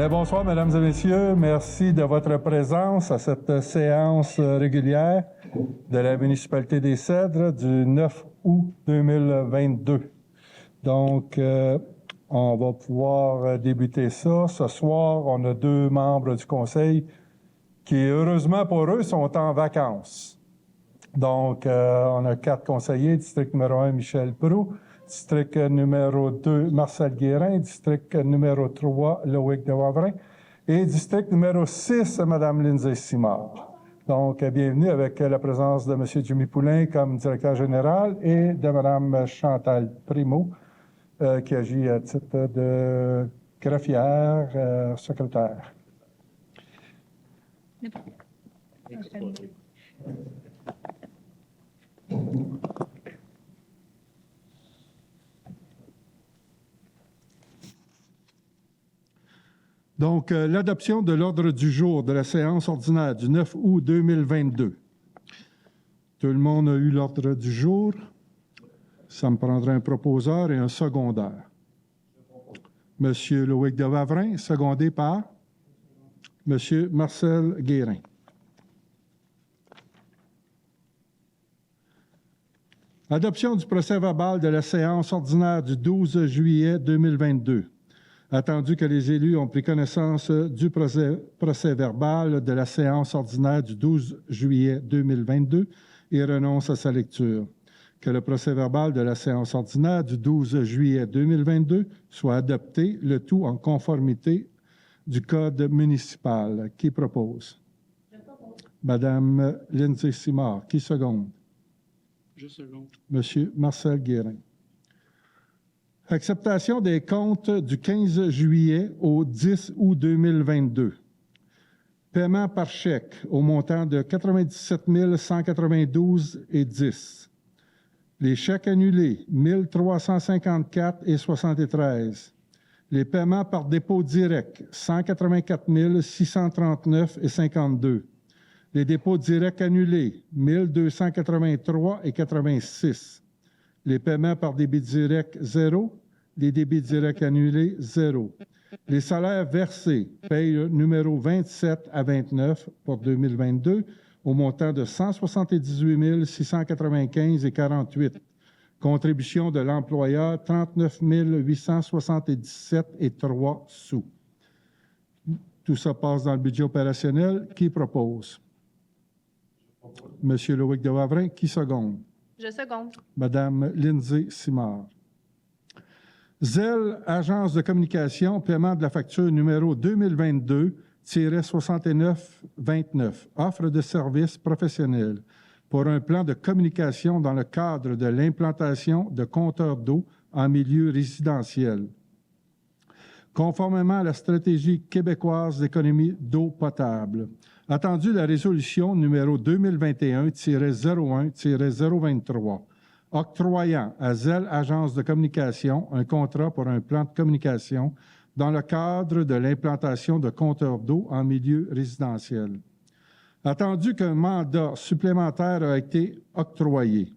Bien, bonsoir, mesdames et messieurs. Merci de votre présence à cette séance régulière de la municipalité des Cèdres du 9 août 2022. Donc, on va pouvoir débuter ça. Ce soir, on a 2 membres du conseil qui, heureusement pour eux, sont en vacances. Donc, on a 4 conseillers. District numéro 1, Michel Proulx. District numéro 2, Marcel Guérin. District numéro 3, Loïc de Wavrin. Et district numéro 6, Mme Lindsay Simard. Donc, bienvenue avec la présence de M. Jimmy Poulain comme directeur général et de Mme Chantal Primo, qui agit à titre de greffière, secrétaire. Donc, l'adoption de l'ordre du jour de la séance ordinaire du 9 août 2022. Tout le monde a eu l'ordre du jour. Ça me prendrait un proposeur et un secondaire. Monsieur Loïc de Wavrin, secondé par Monsieur Marcel Guérin. Adoption du procès-verbal de la séance ordinaire du 12 juillet 2022. Attendu que les élus ont pris connaissance du procès-verbal de la séance ordinaire du 12 juillet 2022 et renoncent à sa lecture. Que le procès-verbal de la séance ordinaire du 12 juillet 2022 soit adopté, le tout en conformité du Code municipal. Qui propose? Madame Lindsay Simard. Qui seconde? Je seconde. Monsieur Marcel Guérin. Acceptation des comptes du 15 juillet au 10 août 2022. Paiement par chèque au montant de 97 192,10. Les chèques annulés, 1 354,73. Les paiements par dépôt direct, 184 639,52. Les dépôts directs annulés, 1 283,86. Les paiements par débit direct, 0. Les débits directs annulés, 0. Les salaires versés, paye numéro 27 à 29 pour 2022, au montant de 178 695,48. Contribution de l'employeur, 39 877,03 sous. Tout ça passe dans le budget opérationnel. Qui propose? Monsieur Loïc de Wavrin, qui seconde? Je seconde. Madame Lindsay Simard. Zelle, Agence de communication, paiement de la facture numéro 2022-6929, offre de services professionnels pour un plan de communication dans le cadre de l'implantation de compteurs d'eau en milieu résidentiel. Conformément à la stratégie québécoise d'économie d'eau potable. Attendu la résolution numéro 2021-01-023, octroyant à Zelle Agence de communication un contrat pour un plan de communication dans le cadre de l'implantation de compteurs d'eau en milieu résidentiel. Attendu qu'un mandat supplémentaire a été octroyé.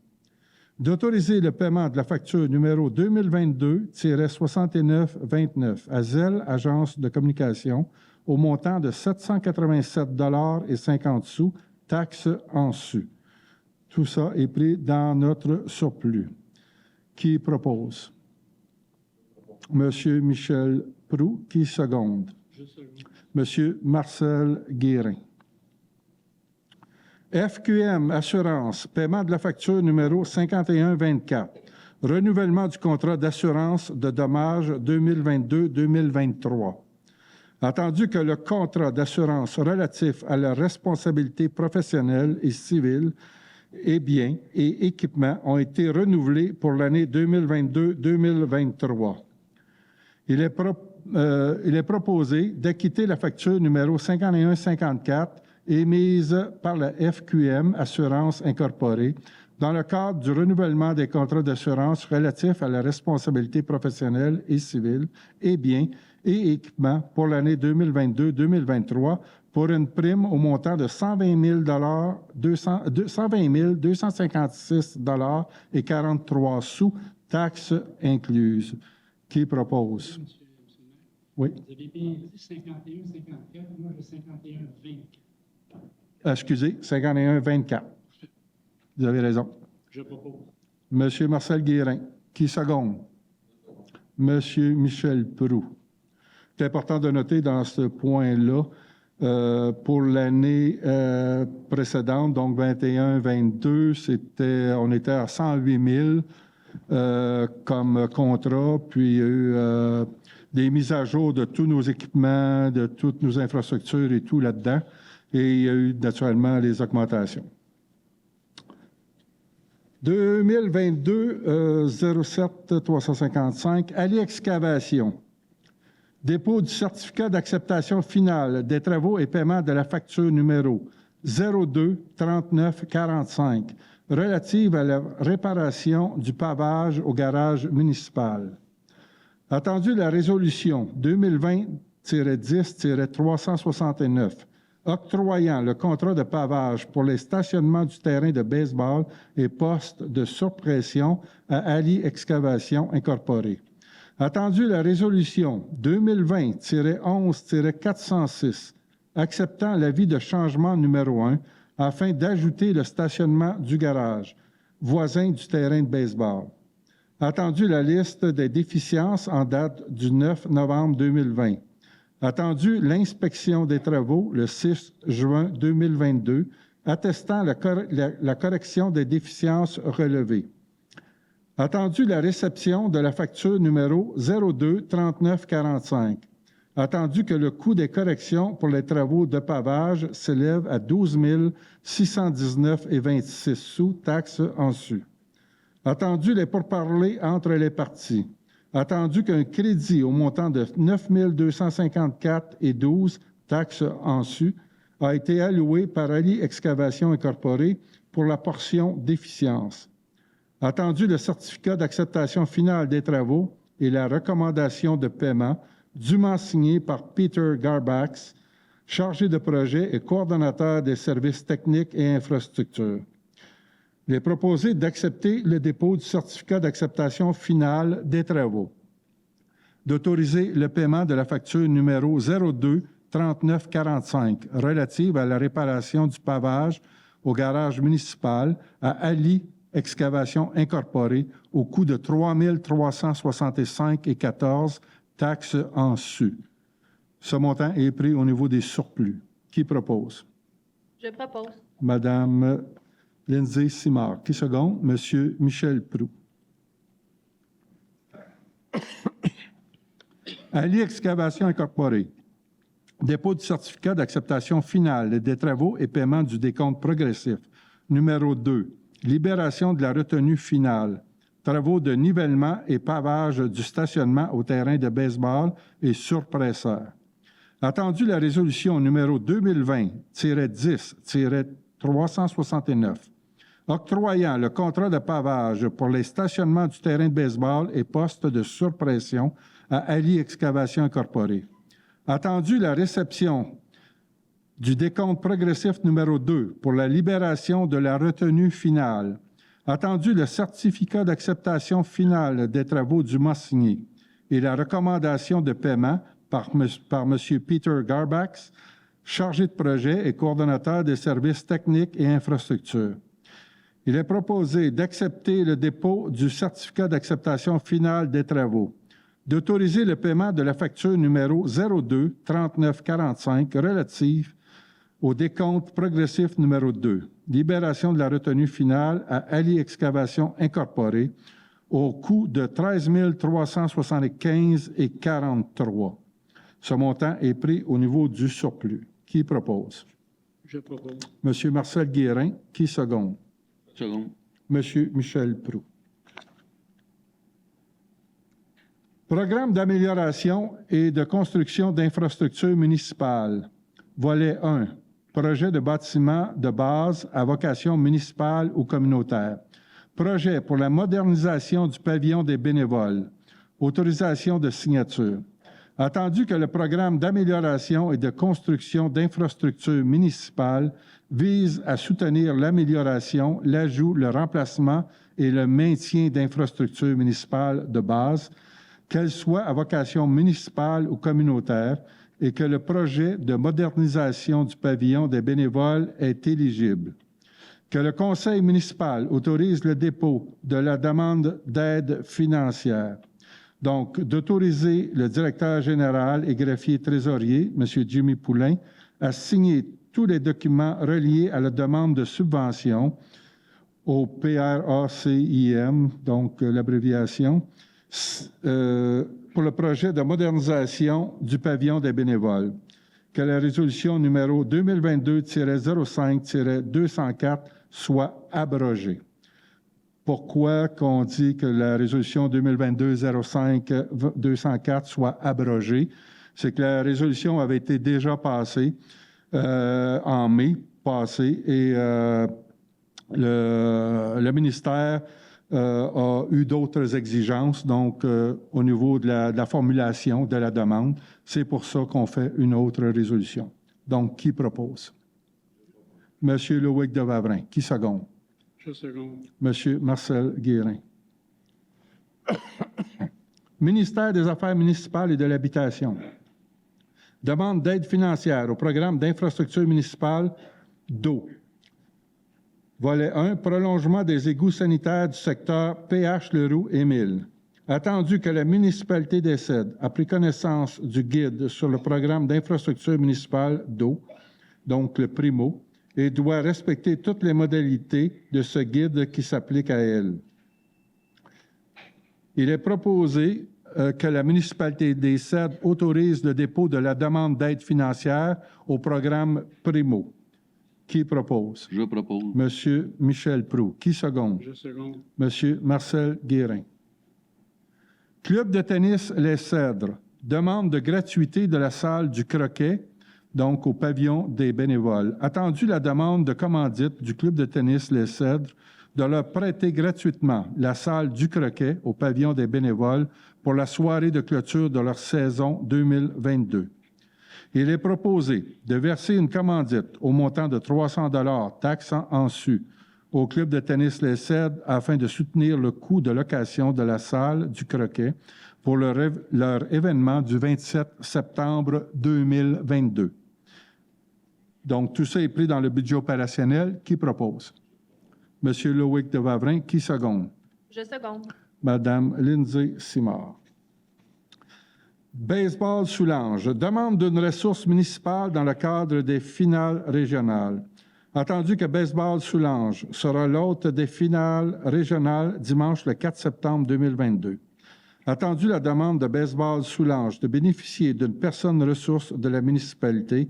D'autoriser le paiement de la facture numéro 2022-6929 à Zelle Agence de communication au montant de 787,50 $, taxes en su. Tout ça est pris dans notre surplus. Qui propose? Monsieur Michel Proulx, qui seconde? Je seconde. Monsieur Marcel Guérin. FQM Assurance, paiement de la facture numéro 5124, renouvellement du contrat d'assurance de dommages 2022-2023. Attendu que le contrat d'assurance relatif à la responsabilité professionnelle et civile et biens et équipements ont été renouvelés pour l'année 2022-2023. Il est proposé d'acquitter la facture numéro 5154 émise par la FQM Assurance Incorporée dans le cadre du renouvellement des contrats d'assurance relatifs à la responsabilité professionnelle et civile et biens et équipements pour l'année 2022-2023 pour une prime au montant de 120 256,43 $, taxes incluses. Qui propose? Oui. Vous avez bien dit 51, 54. Moi, j'ai 51, 24. Excusez, 51-24. Vous avez raison. Je propose. Monsieur Marcel Guérin, qui seconde? Monsieur Michel Proulx. C'est important de noter dans ce point-là, pour l'année précédente, donc 21-22, on était à 108 000 comme contrat, puis il y a eu des mises à jour de tous nos équipements, de toutes nos infrastructures et tout là-dedans, et il y a eu naturellement les augmentations. 2022 07 355, Ali Excavation. Dépôt du certificat d'acceptation finale des travaux et paiement de la facture numéro 02 39 45 relative à la réparation du pavage au garage municipal. Attendu la résolution 2020-10-369 octroyant le contrat de pavage pour les stationnements du terrain de baseball et postes de surpression à Ali Excavation Incorporée. Attendu la résolution 2020-11-406 acceptant l'avis de changement numéro 1 afin d'ajouter le stationnement du garage voisin du terrain de baseball. Attendu la liste des déficiences en date du 9 novembre 2020. Attendu l'inspection des travaux le 6 juin 2022 attestant la correction des déficiences relevées. Attendu la réception de la facture numéro 02 39 45. Attendu que le coût des corrections pour les travaux de pavage s'élève à 12 619,26 sous, taxes en su. Attendu les pourparlers entre les parties. Attendu qu'un crédit au montant de 9 254,12 taxes en su a été alloué par Ali Excavation Incorporée pour la portion déficience. Attendu le certificat d'acceptation finale des travaux et la recommandation de paiement dûment signé par Peter Garbax, chargé de projet et coordonnateur des services techniques et infrastructures. Il est proposé d'accepter le dépôt du certificat d'acceptation finale des travaux, d'autoriser le paiement de la facture numéro 02 39 45 relative à la réparation du pavage au garage municipal à Ali Excavation Incorporée au coût de 3 365,14 taxes en su. Ce montant est pris au niveau des surplus. Qui propose? Je propose. Madame Lindsay Simard. Qui seconde? Monsieur Michel Proulx. Ali Excavation Incorporée. Dépôt du certificat d'acceptation finale des travaux et paiement du décompte progressif. Numéro 2. Libération de la retenue finale. Travaux de nivellement et pavage du stationnement au terrain de baseball et surpresseur. Attendu la résolution numéro 2020-10-369 octroyant le contrat de pavage pour les stationnements du terrain de baseball et postes de surpression à Ali Excavation Incorporée. Attendu la réception du décompte progressif numéro 2 pour la libération de la retenue finale. Attendu le certificat d'acceptation finale des travaux dûment signés et la recommandation de paiement par M. Peter Garbax, chargé de projet et coordonnateur des services techniques et infrastructures. Il est proposé d'accepter le dépôt du certificat d'acceptation finale des travaux, d'autoriser le paiement de la facture numéro 02 39 45 relative au décompte progressif numéro 2, libération de la retenue finale à Ali Excavation Incorporée au coût de 13 375,43. Ce montant est pris au niveau du surplus. Qui propose? Je propose. Monsieur Marcel Guérin. Qui seconde? Second. Monsieur Michel Proulx. Programme d'amélioration et de construction d'infrastructures municipales. Volet 1. Projet de bâtiment de base à vocation municipale ou communautaire. Projet pour la modernisation du pavillon des bénévoles. Autorisation de signature. Attendu que le programme d'amélioration et de construction d'infrastructures municipales vise à soutenir l'amélioration, l'ajout, le remplacement et le maintien d'infrastructures municipales de base qu'elle soit à vocation municipale ou communautaire, et que le projet de modernisation du pavillon des bénévoles est éligible. Que le conseil municipal autorise le dépôt de la demande d'aide financière. Donc, d'autoriser le directeur général et greffier trésorier, M. Jimmy Poulain, à signer tous les documents reliés à la demande de subvention au PRACIM, donc l'abréviation, pour le projet de modernisation du pavillon des bénévoles. Que la résolution numéro 2022-05-204 soit abrogée. Pourquoi qu'on dit que la résolution 2022-05-204 soit abrogée? C'est que la résolution avait été déjà passée en mai passé et le ministère a eu d'autres exigences, donc au niveau de la formulation de la demande. C'est pour ça qu'on fait une autre résolution. Donc, qui propose? Monsieur Loïc de Wavrin. Qui seconde? Je seconde. Monsieur Marcel Guérin. Ministère des Affaires municipales et de l'Habitation. Demande d'aide financière au programme d'infrastructure municipale d'eau. Volet 1, prolongement des égouts sanitaires du secteur PH-Leroux-Émile. Attendu que la municipalité décède, a pris connaissance du guide sur le programme d'infrastructure municipale d'eau, donc le PRIMO, et doit respecter toutes les modalités de ce guide qui s'applique à elle. Il est proposé que la municipalité des Cèdres autorise le dépôt de la demande d'aide financière au programme PRIMO. Qui propose? Je propose. Monsieur Michel Proulx. Qui seconde? Je seconde. Monsieur Marcel Guérin. Club de tennis Les Cèdres. Demande de gratuité de la salle du Croquet, donc au pavillon des bénévoles. Attendu la demande de commandite du Club de tennis Les Cèdres de leur prêter gratuitement la salle du Croquet au pavillon des bénévoles pour la soirée de clôture de leur saison 2022. Il est proposé de verser une commandite au montant de 300 $, taxes en su, au Club de tennis Les Cèdres afin de soutenir le coût de location de la salle du Croquet pour leur événement du 27 septembre 2022. Donc, tout ça est pris dans le budget opérationnel. Qui propose? Monsieur Loïc de Wavrin. Qui seconde? Je seconde. Madame Lindsay Simard. Baseball Soulanges. Demande d'une ressource municipale dans le cadre des finales régionales. Attendu que Baseball Soulanges sera l'hôte des finales régionales dimanche le 4 septembre 2022. Attendu la demande de Baseball Soulanges de bénéficier d'une personne ressource de la municipalité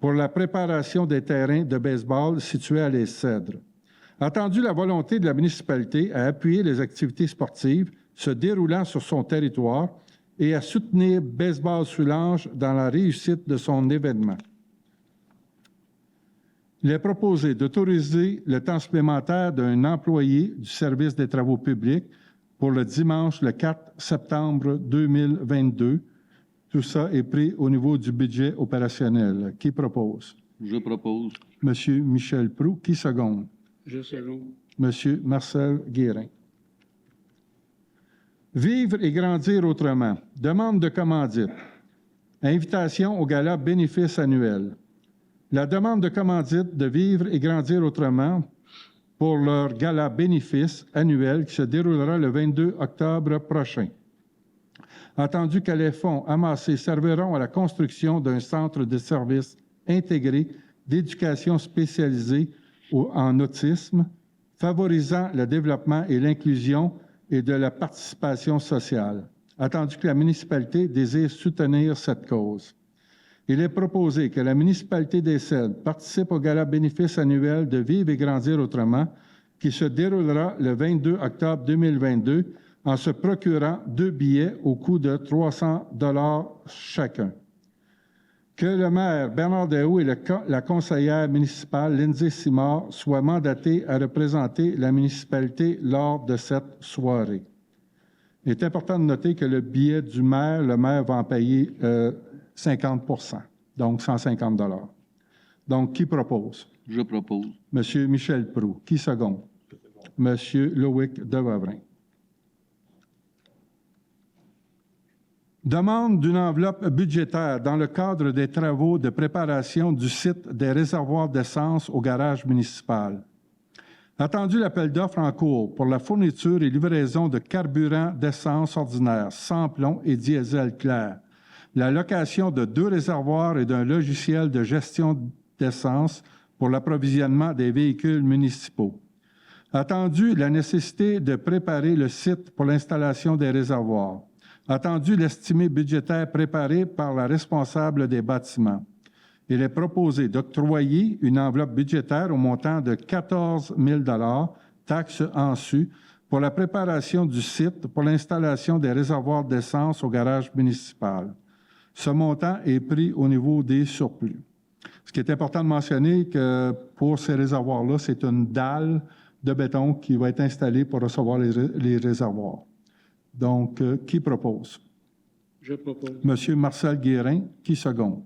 pour la préparation des terrains de baseball situés à Les Cèdres. Attendu la volonté de la municipalité à appuyer les activités sportives se déroulant sur son territoire et à soutenir Baseball Soulanges dans la réussite de son événement. Il est proposé d'autoriser le temps supplémentaire d'un employé du service des travaux publics pour le dimanche le 4 septembre 2022. Tout ça est pris au niveau du budget opérationnel. Qui propose? Je propose. Monsieur Michel Proulx. Qui seconde? Je seconde. Monsieur Marcel Guérin. Vivre et grandir autrement. Demande de commandite. Invitation au gala bénéfice annuel. La demande de commandite de Vivre et grandir autrement pour leur gala bénéfice annuel qui se déroulera le 22 octobre prochain. Attendu que les fonds amassés serviront à la construction d'un centre de services intégré d'éducation spécialisée en autisme, favorisant le développement et l'inclusion et de la participation sociale. Attendu que la municipalité désire soutenir cette cause. Il est proposé que la municipalité des Cèdres participe au gala bénéfice annuel de Vivre et grandir autrement qui se déroulera le 22 octobre 2022 en se procurant 2 billets au coût de 300 $ chacun. Que le maire Bernard Daoust et la conseillère municipale Lindsay Simard soient mandatés à représenter la municipalité lors de cette soirée. Il est important de noter que le billet du maire, le maire va en payer 50 %, donc 150 $. Donc, qui propose? Je propose. Monsieur Michel Proulx. Qui seconde? Monsieur Loïc de Wavrin. Demande d'une enveloppe budgétaire dans le cadre des travaux de préparation du site des réservoirs d'essence au garage municipal. Attendu l'appel d'offres en cours pour la fourniture et livraison de carburant d'essence ordinaire, sans plomb et diesel clair. La location de 2 réservoirs et d'un logiciel de gestion d'essence pour l'approvisionnement des véhicules municipaux. Attendu la nécessité de préparer le site pour l'installation des réservoirs. Attendu l'estimé budgétaire préparé par la responsable des bâtiments. Il est proposé d'octroyer une enveloppe budgétaire au montant de 14 000 $, taxes en su, pour la préparation du site pour l'installation des réservoirs d'essence au garage municipal. Ce montant est pris au niveau des surplus. Ce qui est important de mentionner que pour ces réservoirs-là, c'est une dalle de béton qui va être installée pour recevoir les réservoirs. Donc, qui propose? Je propose. Monsieur Marcel Guérin, qui seconde?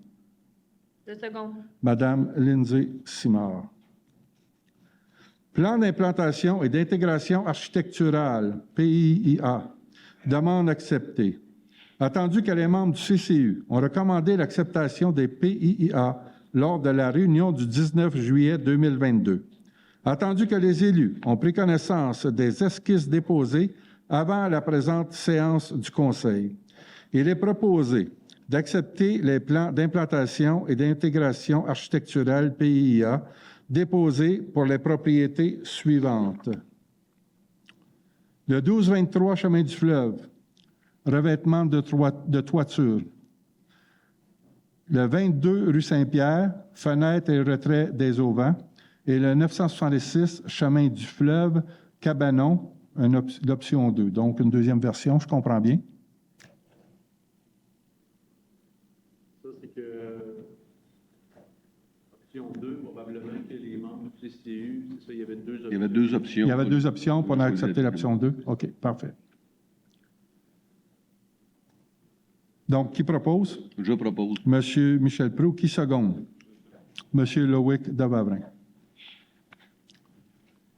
Je seconde. Madame Lindsay Simard. Plan d'implantation et d'intégration architecturale, PIIA. Demande acceptée. Attendu que les membres du CCU ont recommandé l'acceptation des PIIA lors de la réunion du 19 juillet 2022. Attendu que les élus ont pris connaissance des esquisses déposées avant la présente séance du Conseil. Il est proposé d'accepter les plans d'implantation et d'intégration architecturale PIIA déposés pour les propriétés suivantes. Le 1223 chemin du fleuve, revêtement de toiture. Le 22 rue Saint-Pierre, fenêtre et retrait des auvents. Et le 966 chemin du fleuve, Cabanon, l'option 2. Donc, une deuxième version, je comprends bien. Ça, c'est que option 2, probablement que les membres du CCU, c'est ça, il y avait 2 options. Il y avait 2 options. Il y avait 2 options pour accepter l'option 2. OK, parfait. Donc, qui propose? Je propose. Monsieur Michel Proulx, qui seconde? Monsieur Loïc Devavrin.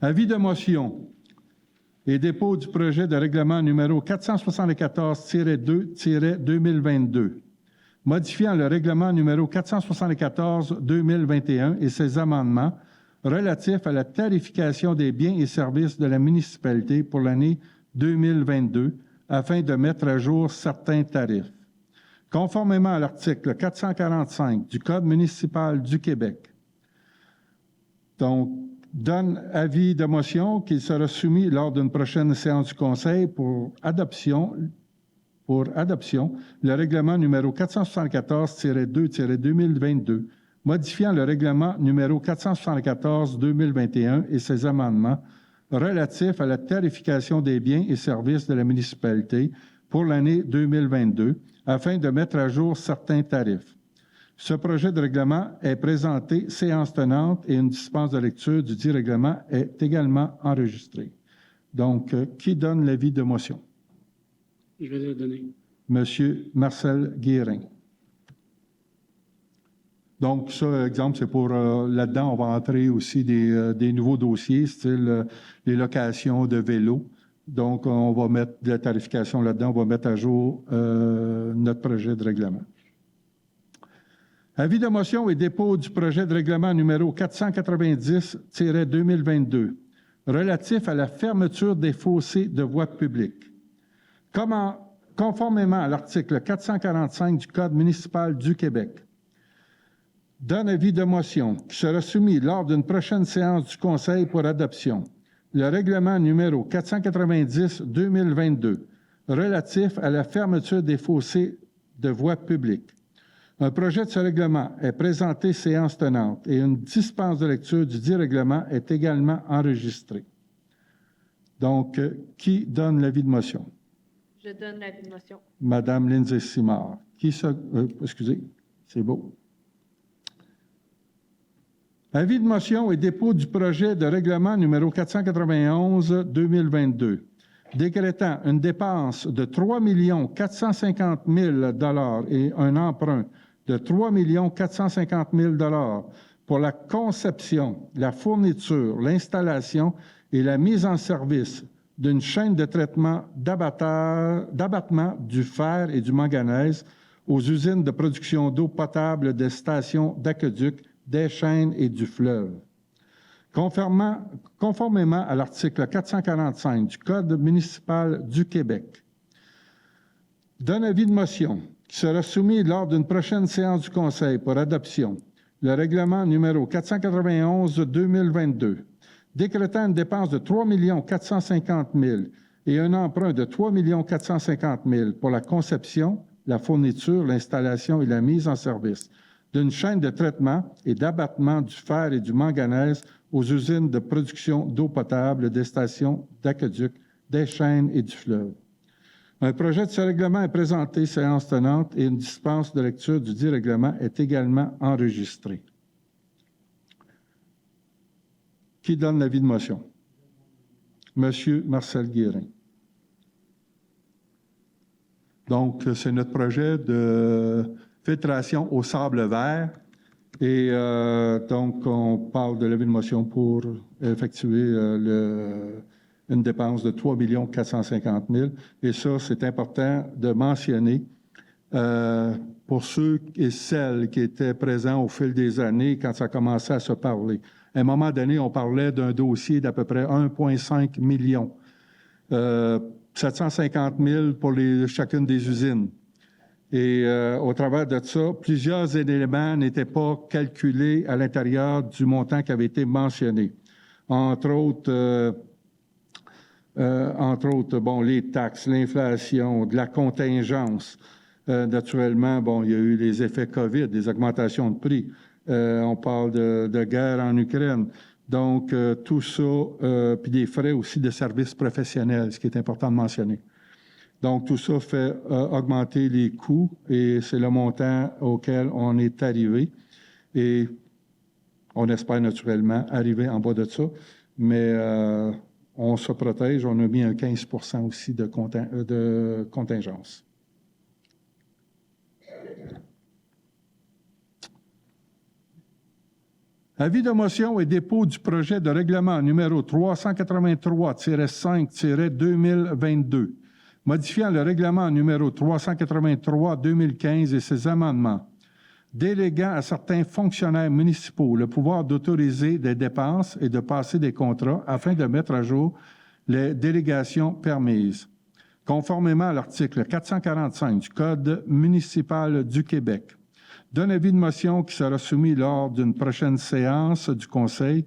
Avis de motion et dépôt du projet de règlement numéro 474-2-2022, modifiant le règlement numéro 474-2021 et ses amendements relatifs à la tarification des biens et services de la municipalité pour l'année 2022 afin de mettre à jour certains tarifs. Conformément à l'article 445 du Code municipal du Québec. Donc, donne avis de motion qu'il sera soumis lors d'une prochaine séance du Conseil pour adoption le règlement numéro 474-2-2022, modifiant le règlement numéro 474-2021 et ses amendements relatifs à la tarification des biens et services de la municipalité pour l'année 2022, afin de mettre à jour certains tarifs. Ce projet de règlement est présenté séance tenante et une dispense de lecture du dit règlement est également enregistrée. Donc, qui donne l'avis de motion? Je vais le donner. Monsieur Marcel Guérin. Donc, ça, exemple, c'est pour là-dedans, on va entrer aussi des nouveaux dossiers, style les locations de vélos. Donc, on va mettre de la tarification là-dedans, on va mettre à jour notre projet de règlement. Avis de motion et dépôt du projet de règlement numéro 490-2022, relatif à la fermeture des fossés de voie publique. Conformément à l'article 445 du Code municipal du Québec, donne avis de motion qui sera soumis lors d'une prochaine séance du Conseil pour adoption. Le règlement numéro 490-2022, relatif à la fermeture des fossés de voie publique. Un projet de ce règlement est présenté séance tenante et une dispense de lecture du dit règlement est également enregistrée. Donc, qui donne l'avis de motion? Je donne l'avis de motion. Madame Lindsay Simard. Excusez, c'est beau. Avis de motion et dépôt du projet de règlement numéro 491-2022, décrétant une dépense de 3 450 000 $ et un emprunt de 3 450 000 $ pour la conception, la fourniture, l'installation et la mise en service d'une chaîne de traitement d'abattement du fer et du manganèse aux usines de production d'eau potable des stations d'aqueduc, des chaînes et du fleuve. Conformément à l'article 445 du Code municipal du Québec, d'un avis de motion qui sera soumis lors d'une prochaine séance du Conseil pour adoption, le règlement numéro 491-2022, décrétant une dépense de 3 450 000 et un emprunt de 3 450 000 pour la conception, la fourniture, l'installation et la mise en service d'une chaîne de traitement et d'abattement du fer et du manganèse aux usines de production d'eau potable des stations d'aqueduc, des chaînes et du fleuve. Un projet de ce règlement est présenté, séance tenante, et une dispense de lecture du dit règlement est également enregistrée. Qui donne l'avis de motion? Monsieur Marcel Guérin. Donc, c'est notre projet de filtration au sable vert. Et donc, on parle de l'avis de motion pour effectuer une dépense de 3 450 000. Et ça, c'est important de mentionner pour ceux et celles qui étaient présents au fil des années quand ça commençait à se parler. À un moment donné, on parlait d'un dossier d'à peu près 1,5 million. 750 000 pour chacune des usines. Et au travers de ça, plusieurs éléments n'étaient pas calculés à l'intérieur du montant qui avait été mentionné. Entre autres, bon, les taxes, l'inflation, de la contingence. Naturellement, bon, il y a eu les effets COVID, des augmentations de prix. On parle de guerre en Ukraine. Donc, tout ça, puis des frais aussi de services professionnels, ce qui est important de mentionner. Donc, tout ça fait augmenter les coûts et c'est le montant auquel on est arrivé. Et on espère naturellement arriver en bas de ça, mais on se protège. On a mis un 15 % aussi de contingence. Avis de motion et dépôt du projet de règlement numéro 383-5-2022, modifiant le règlement numéro 383-2015 et ses amendements, déléguant à certains fonctionnaires municipaux le pouvoir d'autoriser des dépenses et de passer des contrats afin de mettre à jour les délégations permises, conformément à l'article 445 du Code municipal du Québec. D'un avis de motion qui sera soumis lors d'une prochaine séance du Conseil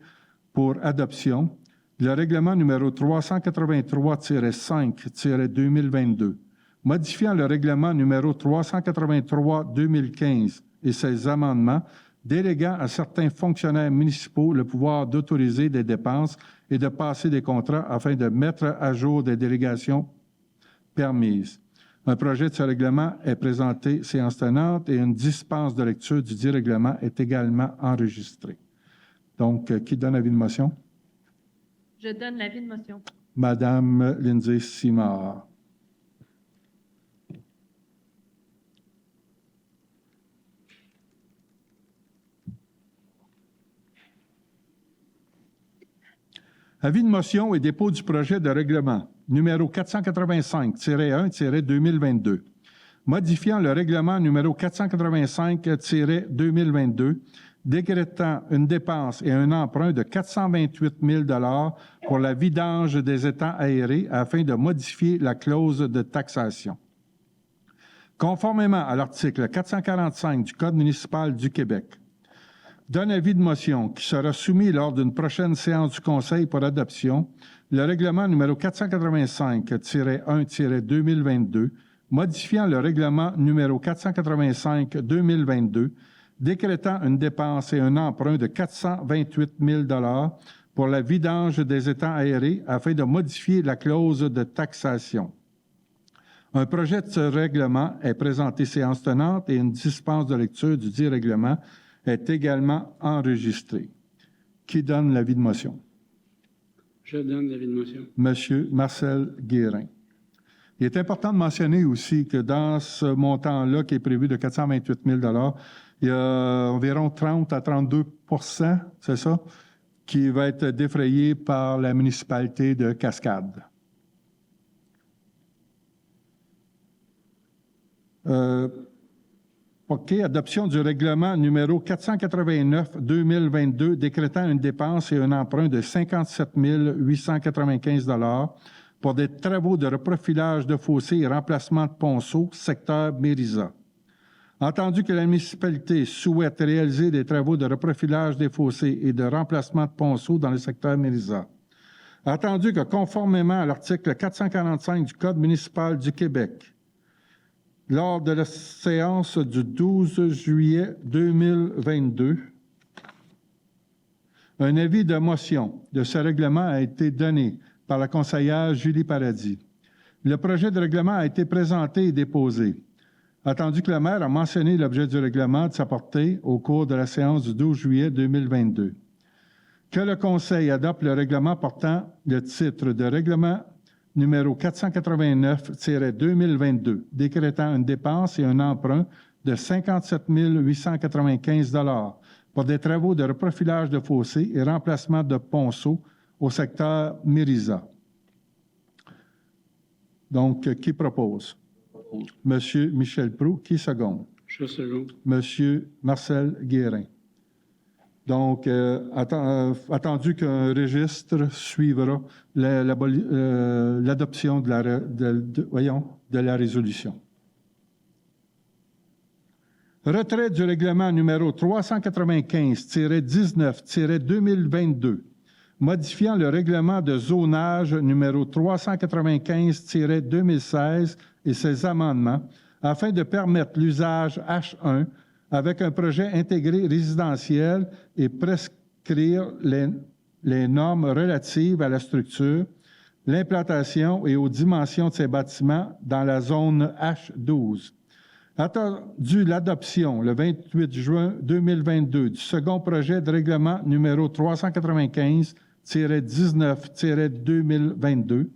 pour adoption, le règlement numéro 383-5-2022, modifiant le règlement numéro 383-2015 et ses amendements, déléguant à certains fonctionnaires municipaux le pouvoir d'autoriser des dépenses et de passer des contrats afin de mettre à jour des délégations permises. Un projet de ce règlement est présenté séance tenante et une dispense de lecture du dit règlement est également enregistrée. Donc, qui donne l'avis de motion? Je donne l'avis de motion. Madame Lindsay Simard. Avis de motion et dépôt du projet de règlement numéro 485-1-2022, modifiant le règlement numéro 485-2022, décrétant une dépense et un emprunt de 428 000 $ pour la vidange des étangs aérés afin de modifier la clause de taxation. Conformément à l'article 445 du Code municipal du Québec, d'un avis de motion qui sera soumis lors d'une prochaine séance du Conseil pour adoption, le règlement numéro 485-1-2022, modifiant le règlement numéro 485-2022, décrétant une dépense et un emprunt de 428 000 $ pour la vidange des étangs aérés afin de modifier la clause de taxation. Un projet de ce règlement est présenté séance tenante et une dispense de lecture du dit règlement est également enregistré. Qui donne l'avis de motion? Je donne l'avis de motion. Monsieur Marcel Guérin. Il est important de mentionner aussi que dans ce montant-là qui est prévu de 428 000 $, il y a environ 30 à 32 %, c'est ça, qui va être défrayé par la municipalité de Cascade. OK, adoption du règlement numéro 489-2022 décrétant une dépense et un emprunt de 57 895 $ pour des travaux de reprofilage de fossés et remplacement de ponceaux, secteur Mérisa. Entendu que la municipalité souhaite réaliser des travaux de reprofilage des fossés et de remplacement de ponceaux dans le secteur Mérisa. Entendu que conformément à l'article 445 du Code municipal du Québec, lors de la séance du 12 juillet 2022, un avis de motion de ce règlement a été donné par la conseillère Julie Paradis. Le projet de règlement a été présenté et déposé. Attendu que le maire a mentionné l'objet du règlement de sa portée au cours de la séance du 12 juillet 2022. Que le Conseil adopte le règlement portant le titre de règlement numéro 489-2022, décrétant une dépense et un emprunt de 57 895 $ pour des travaux de reprofilage de fossés et remplacement de ponceaux au secteur Mérisa. Donc, qui propose? Monsieur Michel Proulx, qui seconde? Je seconde. Monsieur Marcel Guérin. Donc, attendu qu'un registre suivra l'adoption de la résolution. Retrait du règlement numéro 395-19-2022, modifiant le règlement de zonage numéro 395-2016 et ses amendements afin de permettre l'usage H1 avec un projet intégré résidentiel et prescrire les normes relatives à la structure, l'implantation et aux dimensions de ces bâtiments dans la zone H12. Attendu l'adoption le 28 juin 2022 du second projet de règlement numéro 395-19-2022,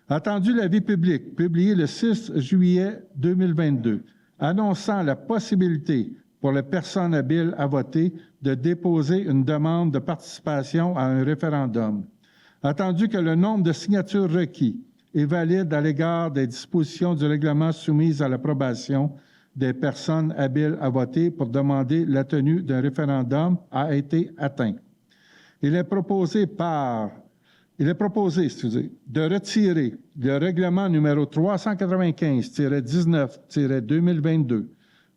attendu l'avis public publié le 6 juillet 2022, annonçant la possibilité pour les personnes habiles à voter de déposer une demande de participation à un référendum. Attendu que le nombre de signatures requis est valide à l'égard des dispositions du règlement soumises à l'approbation des personnes habiles à voter pour demander la tenue d'un référendum a été atteint. Il est proposé de retirer le règlement numéro 395-19-2022,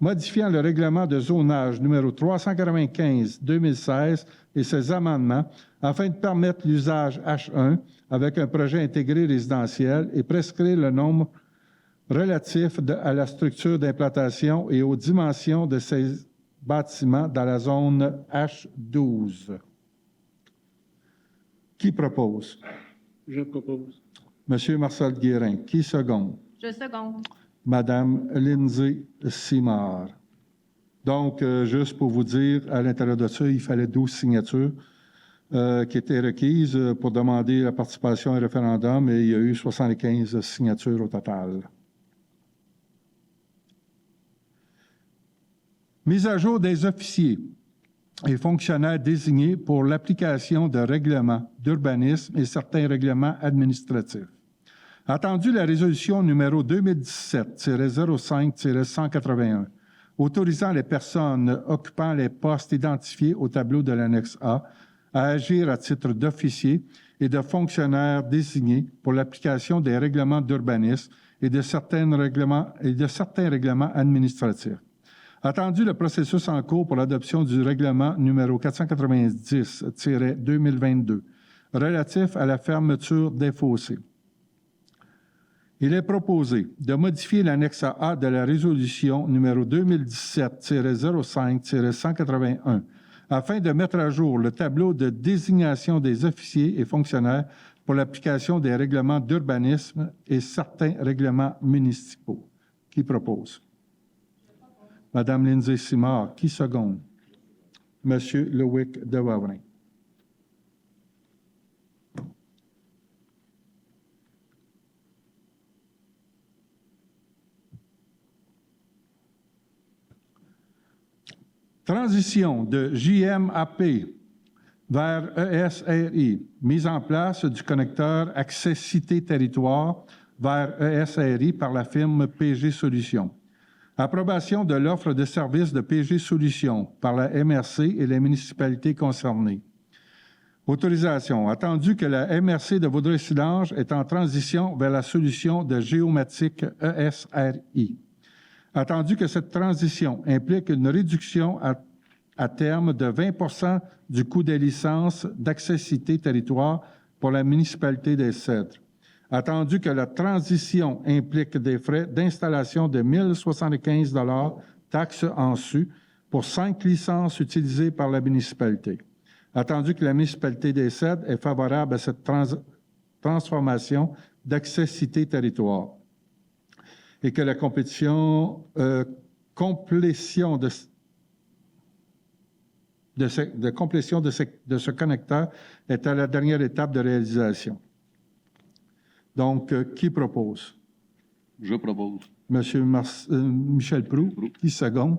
modifiant le règlement de zonage numéro 395-2016 et ses amendements afin de permettre l'usage H1 avec un projet intégré résidentiel et prescrire le nombre relatif à la structure d'implantation et aux dimensions de ces bâtiments dans la zone H12. Qui propose? Je propose. Monsieur Marcel Guérin. Qui seconde? Je seconde. Madame Lindsay Simard. Donc, juste pour vous dire, à l'intérieur de ça, il fallait 12 signatures qui étaient requises pour demander la participation au référendum et il y a eu 75 signatures au total. Mise à jour des officiers et fonctionnaires désignés pour l'application de règlements d'urbanisme et certains règlements administratifs. Attendu la résolution numéro 2017-05-181, autorisant les personnes occupant les postes identifiés au tableau de l'annexe A à agir à titre d'officiers et de fonctionnaires désignés pour l'application des règlements d'urbanisme et de certains règlements administratifs. Attendu le processus en cours pour l'adoption du règlement numéro 490-2022 relatif à la fermeture des fossés. Il est proposé de modifier l'annexe A de la résolution numéro 2017-05-181 afin de mettre à jour le tableau de désignation des officiers et fonctionnaires pour l'application des règlements d'urbanisme et certains règlements municipaux. Qui propose? Madame Lindsay Simard. Qui seconde? Monsieur Loïc Devavrin. Transition de JMAP vers ESRI. Mise en place du connecteur Accès Cité Territoire vers ESRI par la firme PG Solutions. Approbation de l'offre de services de PG Solutions par la MRC et les municipalités concernées. Autorisation. Attendu que la MRC de Vaudreuil-Soulanges est en transition vers la solution de géomatique ESRI. Attendu que cette transition implique une réduction à terme de 20 du coût des licences d'accessibilité territoire pour la municipalité des Cèdres. Attendu que la transition implique des frais d'installation de 1 075 $ taxes en su pour 5 licences utilisées par la municipalité. Attendu que la municipalité des Cèdres est favorable à cette transformation d'accessibilité territoire et que la complétion de ce connecteur est à la dernière étape de réalisation. Donc, qui propose? Je propose. Monsieur Michel Proulx, qui seconde?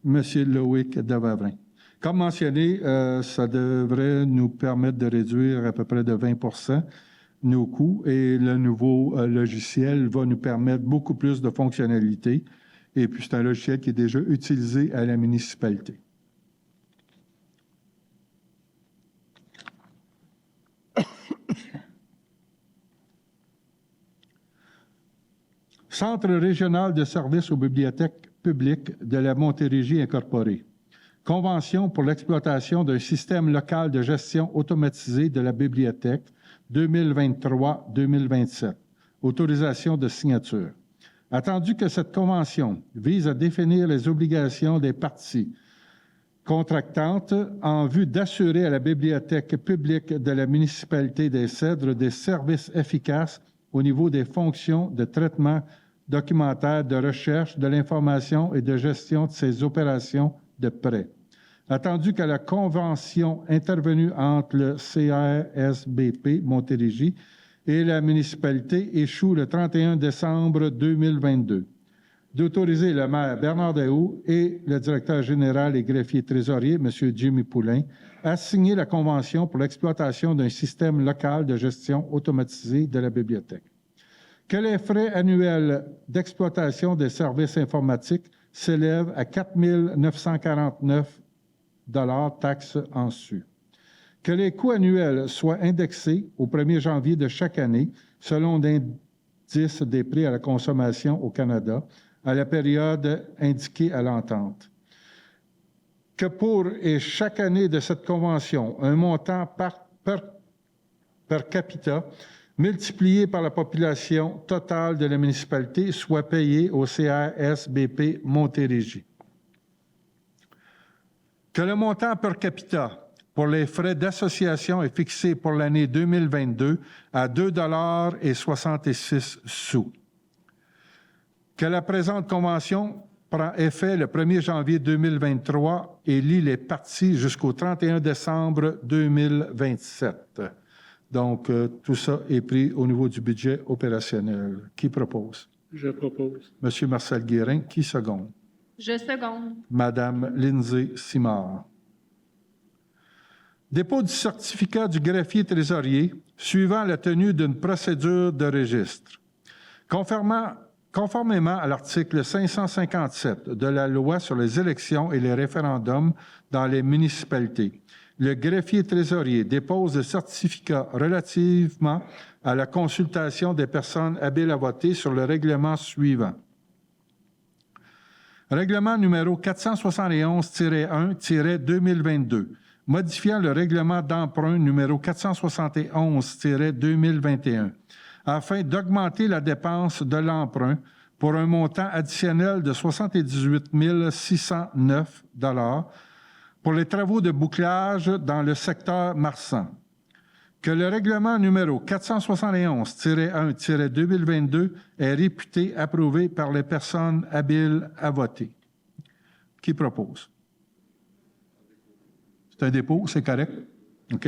Monsieur Loïc Devavrin. Comme mentionné, ça devrait nous permettre de réduire à peu près de 20 nos coûts et le nouveau logiciel va nous permettre beaucoup plus de fonctionnalités. Et puis, c'est un logiciel qui est déjà utilisé à la municipalité. Centre régional de services aux bibliothèques publiques de la Montérégie incorporée. Convention pour l'exploitation d'un système local de gestion automatisée de la bibliothèque 2023-2027. Autorisation de signature. Attendu que cette convention vise à définir les obligations des parties contractantes en vue d'assurer à la bibliothèque publique de la municipalité des Cèdres des services efficaces au niveau des fonctions de traitement documentaire, de recherche, de l'information et de gestion de ces opérations de prêt. Attendu que la convention intervenue entre le CRSBP Montérégie et la municipalité échoue le 31 décembre 2022. D'autoriser le maire Bernard Daoust et le directeur général et greffier trésorier, M. Jimmy Poulain, à signer la convention pour l'exploitation d'un système local de gestion automatisée de la bibliothèque. Que les frais annuels d'exploitation des services informatiques s'élèvent à 4 949 $ taxes en su. Que les coûts annuels soient indexés au 1er janvier de chaque année selon l'indice des prix à la consommation au Canada à la période indiquée à l'entente. Que pour chaque année de cette convention, un montant per capita multiplié par la population totale de la municipalité soit payé au CRSBP Montérégie. Que le montant per capita pour les frais d'association est fixé pour l'année 2022 à 2,66 $. Que la présente convention prend effet le 1er janvier 2023 et lie les parties jusqu'au 31 décembre 2027. Donc, tout ça est pris au niveau du budget opérationnel. Qui propose? Je propose. Monsieur Marcel Guérin, qui seconde? Je seconde. Madame Lindsay Simard. Dépôt du certificat du greffier trésorier suivant la tenue d'une procédure de registre. Conformément à l'article 557 de la Loi sur les élections et les référendums dans les municipalités, le greffier trésorier dépose le certificat relativement à la consultation des personnes habiles à voter sur le règlement suivant. Règlement numéro 471-1-2022, modifiant le règlement d'emprunt numéro 471-2021, afin d'augmenter la dépense de l'emprunt pour un montant additionnel de 78 609 $ pour les travaux de bouclage dans le secteur marchand. Que le règlement numéro 471-1-2022 est réputé approuvé par les personnes habiles à voter. Qui propose? C'est un dépôt, c'est correct? OK.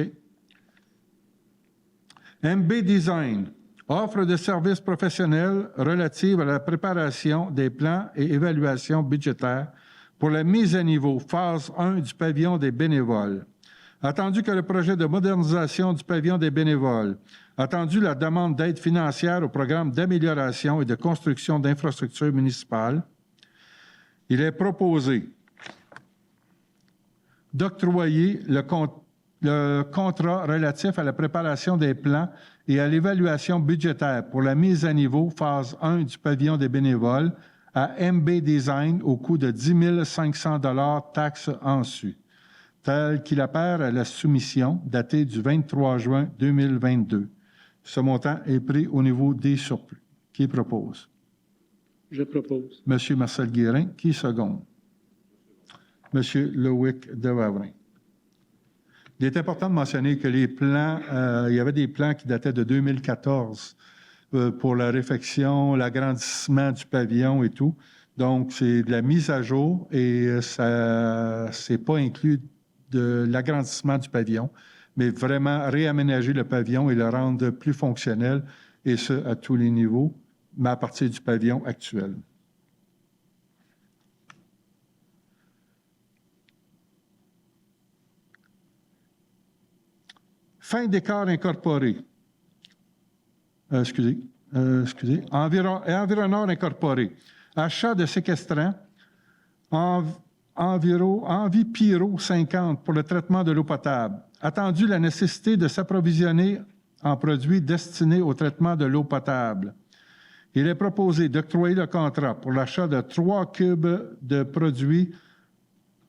MB Design, offre de services professionnels relative à la préparation des plans et évaluations budgétaires pour la mise à niveau phase 1 du pavillon des bénévoles. Attendu que le projet de modernisation du pavillon des bénévoles, attendu la demande d'aide financière au programme d'amélioration et de construction d'infrastructures municipales, Il est proposé d'octroyer le contrat relatif à la préparation des plans et à l'évaluation budgétaire pour la mise à niveau phase 1 du pavillon des bénévoles à MB Design au coût de 10 500 $ taxes en su, tel qu'il apparaît à la soumission datée du 23 juin 2022. Ce montant est pris au niveau des surplus. Qui propose? Je propose. Monsieur Marcel Guérin, qui seconde? Monsieur Loïc Devavrin. Il est important de mentionner que les plans, il y avait des plans qui dataient de 2014 pour la réfection, l'agrandissement du pavillon et tout. Donc, c'est de la mise à jour et ça c'est pas inclus de l'agrandissement du pavillon, mais vraiment réaménager le pavillon et le rendre plus fonctionnel, et ce, à tous les niveaux, mais à partir du pavillon actuel. Fin décor incorporé. Environneur incorporé. Achat de séquestrants. Envipiro 50 pour le traitement de l'eau potable. Attendu la nécessité de s'approvisionner en produits destinés au traitement de l'eau potable. Il est proposé d'octroyer le contrat pour l'achat de 3 cubes de produits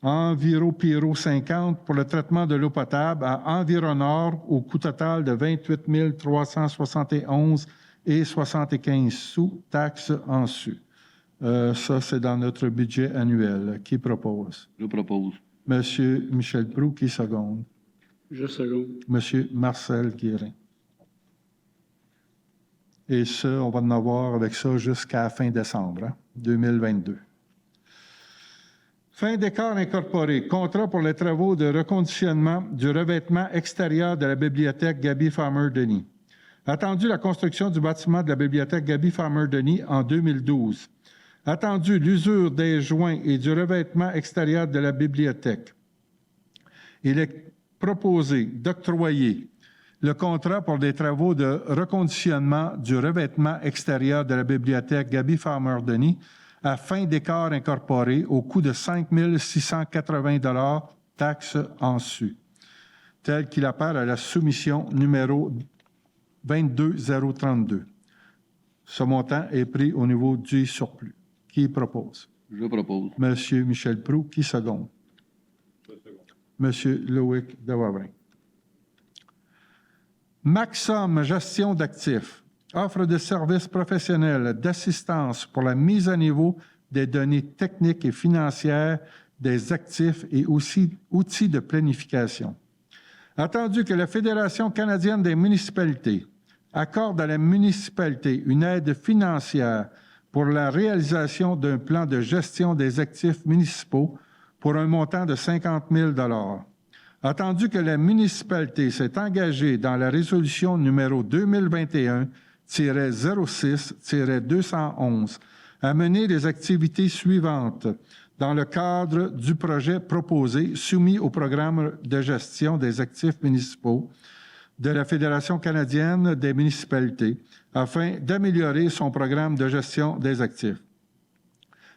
Enviropiro 50 pour le traitement de l'eau potable à Environor au coût total de 28 371 et 75 sous, taxes en su. Ça, c'est dans notre budget annuel. Qui propose? Je propose. Monsieur Michel Proulx, qui seconde? Je seconde. Monsieur Marcel Guérin. Et ça, on va en avoir avec ça jusqu'à fin décembre 2022. Fin décor incorporé. Contrat pour les travaux de reconditionnement du revêtement extérieur de la bibliothèque Gaby Farmer-Denis. Attendu la construction du bâtiment de la bibliothèque Gaby Farmer-Denis en 2012. Attendu l'usure des joints et du revêtement extérieur de la bibliothèque. Il est proposé d'octroyer le contrat pour des travaux de reconditionnement du revêtement extérieur de la bibliothèque Gaby Farmer-Denis à fin décor incorporé au coût de 5 680 $ taxes en su, tel qu'il apparaît à la soumission numéro 22032. Ce montant est pris au niveau du surplus. Qui propose? Je propose. Monsieur Michel Proulx, qui seconde? Monsieur Loïc Devavrin. Maxum Gestion d'actifs. Offre de services professionnels d'assistance pour la mise à niveau des données techniques et financières des actifs et aussi outils de planification. Attendu que la Fédération canadienne des municipalités accorde à la municipalité une aide financière pour la réalisation d'un plan de gestion des actifs municipaux pour un montant de 50 000 $. Attendu que la municipalité s'est engagée dans la résolution numéro 2021-06-211 à mener les activités suivantes dans le cadre du projet proposé soumis au programme de gestion des actifs municipaux de la Fédération canadienne des municipalités afin d'améliorer son programme de gestion des actifs.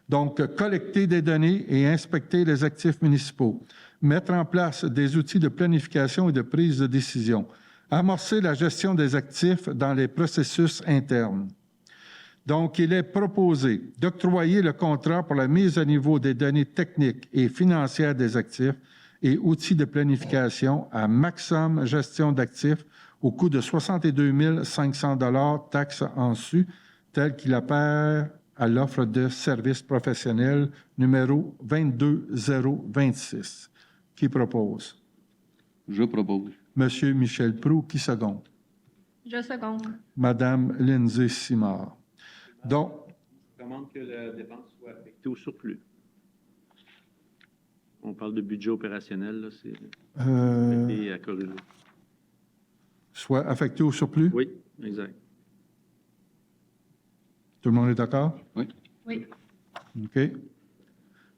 Donc, collecter des données et inspecter les actifs municipaux, mettre en place des outils de planification et de prise de décision, amorcer la gestion des actifs dans les processus internes. Donc, il est proposé d'octroyer le contrat pour la mise à niveau des données techniques et financières des actifs et outils de planification à Maxum Gestion d'actifs au coût de 62 500 $ taxes en su, tel qu'il apparaît à l'offre de services professionnels numéro 22026. Qui propose? Je propose. Monsieur Michel Proulx, qui seconde? Je seconde. Madame Lindsay Simard. Donc, Je recommande que la dépense soit affectée au surplus. On parle de budget opérationnel, là, c'est affecté à corriger. soit affecté au surplus? Oui, exact. Tout le monde est d'accord? Oui. Oui. OK.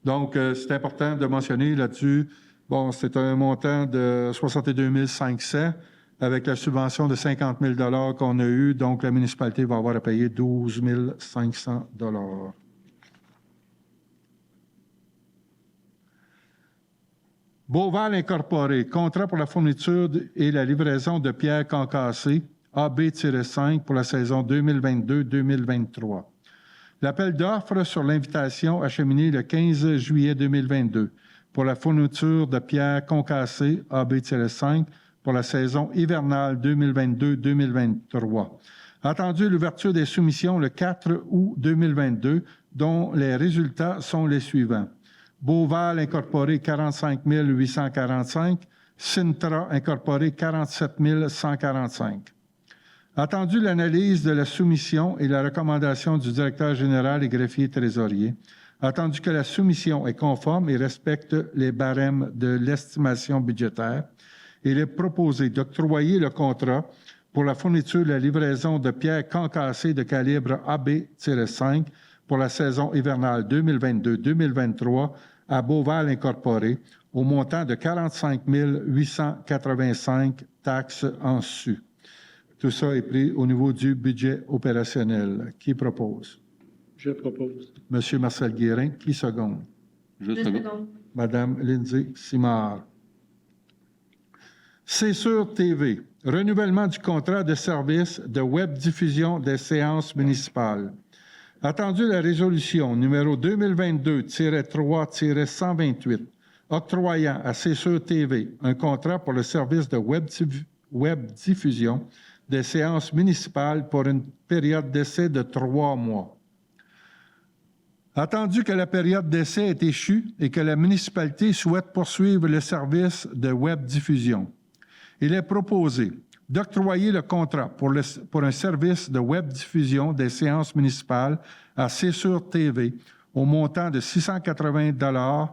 Donc, c'est important de mentionner là-dessus, bon, c'est un montant de 62 500 avec la subvention de 50 000 $ qu'on a eu, donc la municipalité va avoir à payer 12 500 $. Beauval Incorporé, contrat pour la fourniture et la livraison de pierres concassées, AB-5 pour la saison 2022-2023. L'appel d'offres sur l'invitation acheminé le 15 juillet 2022 pour la fourniture de pierres concassées, AB-5 pour la saison hivernale 2022-2023. Attendu l'ouverture des soumissions le 4 août 2022, dont les résultats sont les suivants. Beauval Incorporé, 45 845. Sintra Incorporé, 47 145. Attendu l'analyse de la soumission et la recommandation du directeur général et greffier trésorier. Attendu que la soumission est conforme et respecte les barèmes de l'estimation budgétaire, il est proposé d'octroyer le contrat pour la fourniture et la livraison de pierres concassées de calibre AB-5 pour la saison hivernale 2022-2023 à Beauval Incorporé au montant de 45 885 taxes en su. Tout ça est pris au niveau du budget opérationnel. Qui propose? Je propose. Monsieur Marcel Guérin, qui seconde? Je Je seconde. seconde. Madame Lindsay Simard. C'est sur TV. Renouvellement du contrat de service de web diffusion des séances municipales. Attendu la résolution numéro 2022-3-128 octroyant à C'est sur TV un contrat pour le service de web diffusion des séances municipales pour une période d'essai de 3 mois. Attendu que la période d'essai est échue et que la municipalité souhaite poursuivre le service de web diffusion, il est proposé d'octroyer le contrat pour un service de web diffusion des séances municipales à C'est sur TV au montant de 680 $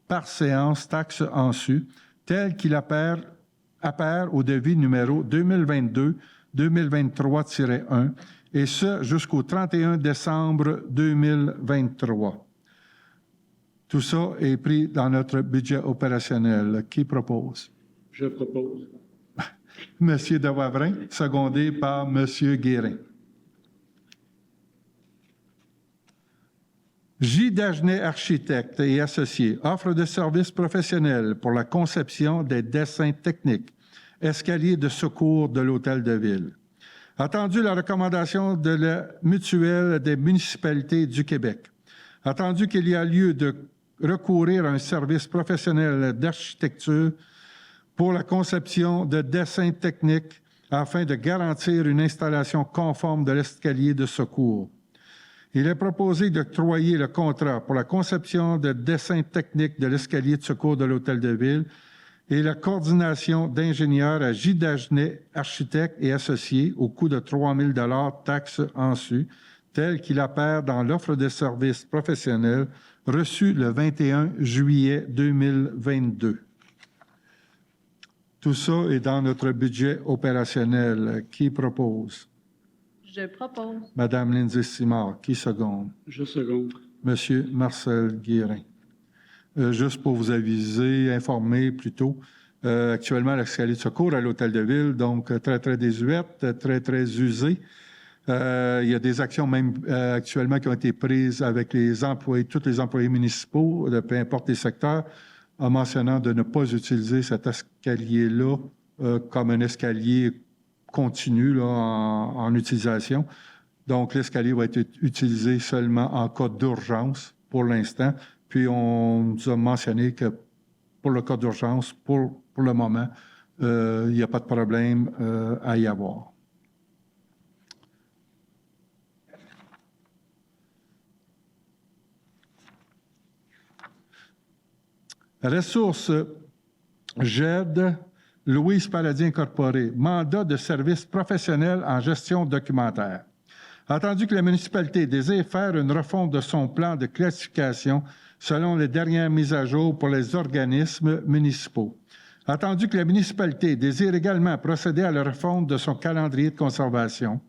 par séance taxe en su, tel qu'il apparaît au devis numéro 2022-2023-1, et ce jusqu'au 31 décembre 2023. Tout ça est pris dans notre budget opérationnel. Qui propose? Je propose. Monsieur de Wavrin, secondé par Monsieur Guérin. J. Dagenet Architectes et Associés offre de services professionnels pour la conception des dessins techniques, escalier de secours de l'Hôtel de Ville. Attendu la recommandation de la Mutuelle des municipalités du Québec. Attendu qu'il y a lieu de recourir à un service professionnel d'architecture pour la conception de dessins techniques afin de garantir une installation conforme de l'escalier de secours. Il est proposé d'octroyer le contrat pour la conception de dessins techniques de l'escalier de secours de l'Hôtel de Ville et la coordination d'ingénieurs à J. Dagenet Architectes et Associés au coût de 3 000 $ taxes en su, tel qu'il apparaît dans l'offre de services professionnels reçue le 21 juillet 2022. Tout ça est dans notre budget opérationnel. Qui propose? Je propose. Madame Lindsay Simard. Qui seconde? Je seconde. Monsieur Marcel Guérin. Juste pour vous aviser, informer plutôt, actuellement, l'escalier de secours à l'Hôtel de Ville, donc très, très désuète, très, très usée. Il y a des actions même actuellement qui ont été prises avec les employés, tous les employés municipaux, de peu importe les secteurs, en mentionnant de ne pas utiliser cet escalier-là comme un escalier continu là, en utilisation. Donc, l'escalier va être utilisé seulement en cas d'urgence pour l'instant. Puis, on nous a mentionné que pour le cas d'urgence, pour le moment, il n'y a pas de problème à y avoir. Ressources GED, Louise Paradis Incorporée, mandat de service professionnel en gestion documentaire. Attendu que la municipalité désire faire une refonte de son plan de classification selon les dernières mises à jour pour les organismes municipaux. Attendu que la municipalité désire également procéder à la refonte de son calendrier de conservation.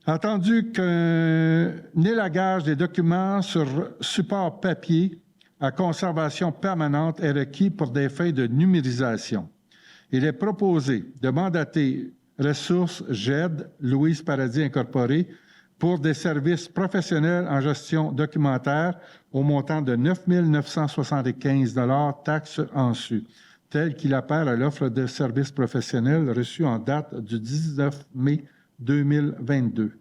Attendu qu'un élagage des documents sur support papier à conservation permanente est requis pour des fins de numérisation. Il est proposé de mandater Ressources GED, Louise Paradis Incorporée, pour des services professionnels en gestion documentaire au montant de 9 975 $ taxes en su, tel qu'il apparaît à l'offre de services professionnels reçue en date du 19 mai 2022.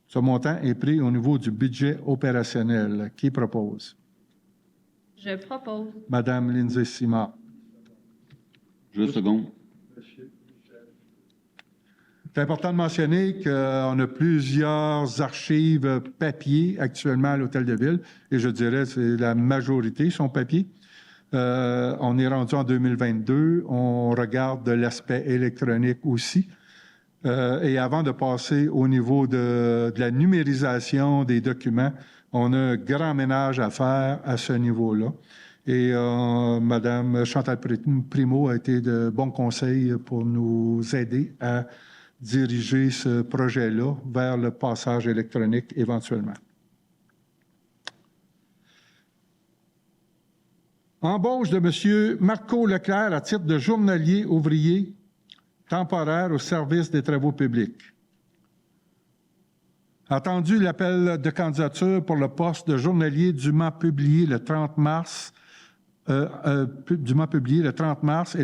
Ce montant est pris au niveau du budget opérationnel. Qui propose? Je propose. Madame Lindsay Simard. Je seconde. C'est important de mentionner qu'on a plusieurs archives papier actuellement à l'Hôtel de Ville, et je dirais que la majorité sont papier. On est rendu en 2022, on regarde de l'aspect électronique aussi. Et avant de passer au niveau de la numérisation des documents, on a un grand ménage à faire à ce niveau-là. Et Mme Chantal Primo a été de bons conseils pour nous aider à diriger ce projet-là vers le passage électronique éventuellement. Embauche de M. Marco Leclerc à titre de journalier ouvrier temporaire au service des travaux publics. Attendu l'appel de candidature pour le poste de journalier dûment publié le 30 mars et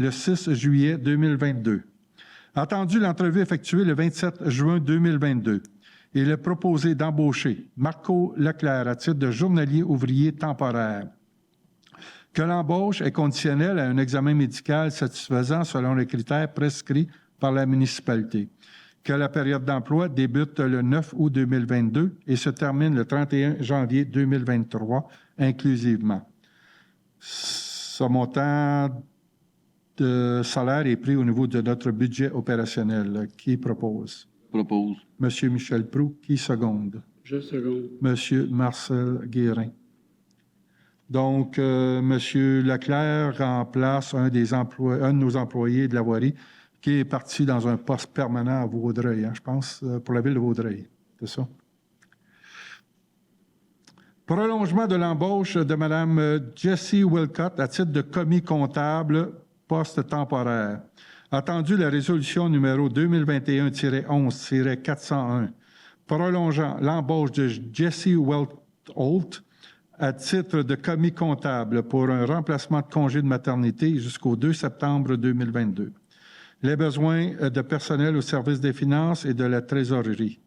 le 6 juillet 2022. Attendu l'entrevue effectuée le 27 juin 2022. Il est proposé d'embaucher Marco Leclerc à titre de journalier ouvrier temporaire. Que l'embauche est conditionnelle à un examen médical satisfaisant selon les critères prescrits par la municipalité. Que la période d'emploi débute le 9 août 2022 et se termine le 31 janvier 2023 inclusivement. Ce montant de salaire est pris au niveau de notre budget opérationnel. Qui propose? Propose. Monsieur Michel Proulx, qui seconde? Je seconde. Monsieur Marcel Guérin. Donc, Monsieur Leclerc remplace un de nos employés de la voirie qui est parti dans un poste permanent à Vaudreuil, je pense, pour la ville de Vaudreuil. C'est ça? Prolongement de l'embauche de Mme Jessie Wilcott à titre de commis comptable poste temporaire. Attendu la résolution numéro 2021-11-401 prolongeant l'embauche de Jessie Weltholt à titre de commis comptable pour un remplacement de congé de maternité jusqu'au 2 septembre 2022. Les besoins de personnel au service des finances et de la trésorerie.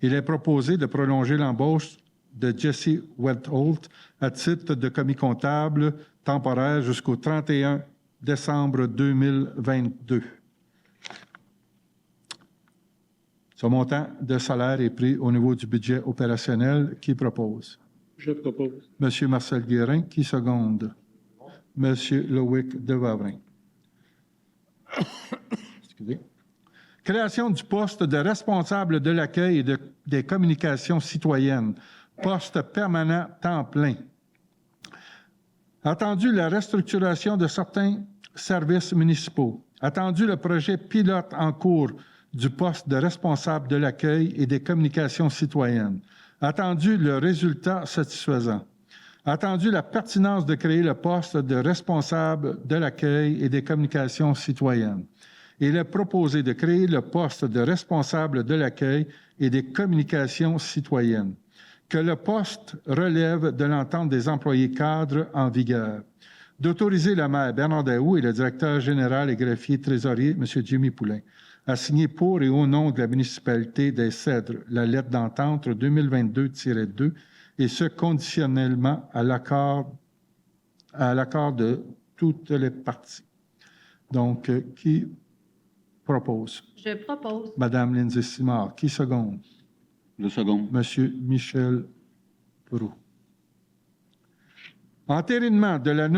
Il est proposé de prolonger l'embauche de Jessie Weltholt à titre de commis comptable temporaire jusqu'au 31 décembre 2022. Ce montant de salaire est pris au niveau du budget opérationnel. Qui propose? Je propose. Monsieur Marcel Guérin, qui seconde? Monsieur Loïc Devavrin. Excusez. Création du poste de responsable de l'accueil et des communications citoyennes. Poste permanent temps plein. Attendu la restructuration de certains services municipaux. Attendu le projet pilote en cours du poste de responsable de l'accueil et des communications citoyennes. Attendu le résultat satisfaisant. Attendu la pertinence de créer le poste de responsable de l'accueil et des communications citoyennes. Il est proposé de créer le poste de responsable de l'accueil et des communications citoyennes. Que le poste relève de l'entente des employés cadres en vigueur. D'autoriser le maire Bernard Daoust et le directeur général et greffier trésorier, M. Jimmy Poulain, à signer pour et au nom de la municipalité des Cèdres la lettre d'entente 2022-2 et ce conditionnellement à l'accord de toutes les parties. Donc, qui propose? Je propose. Madame Lindsay Simard. Qui seconde? Je seconde. Monsieur Michel Proulx. Entérinement de la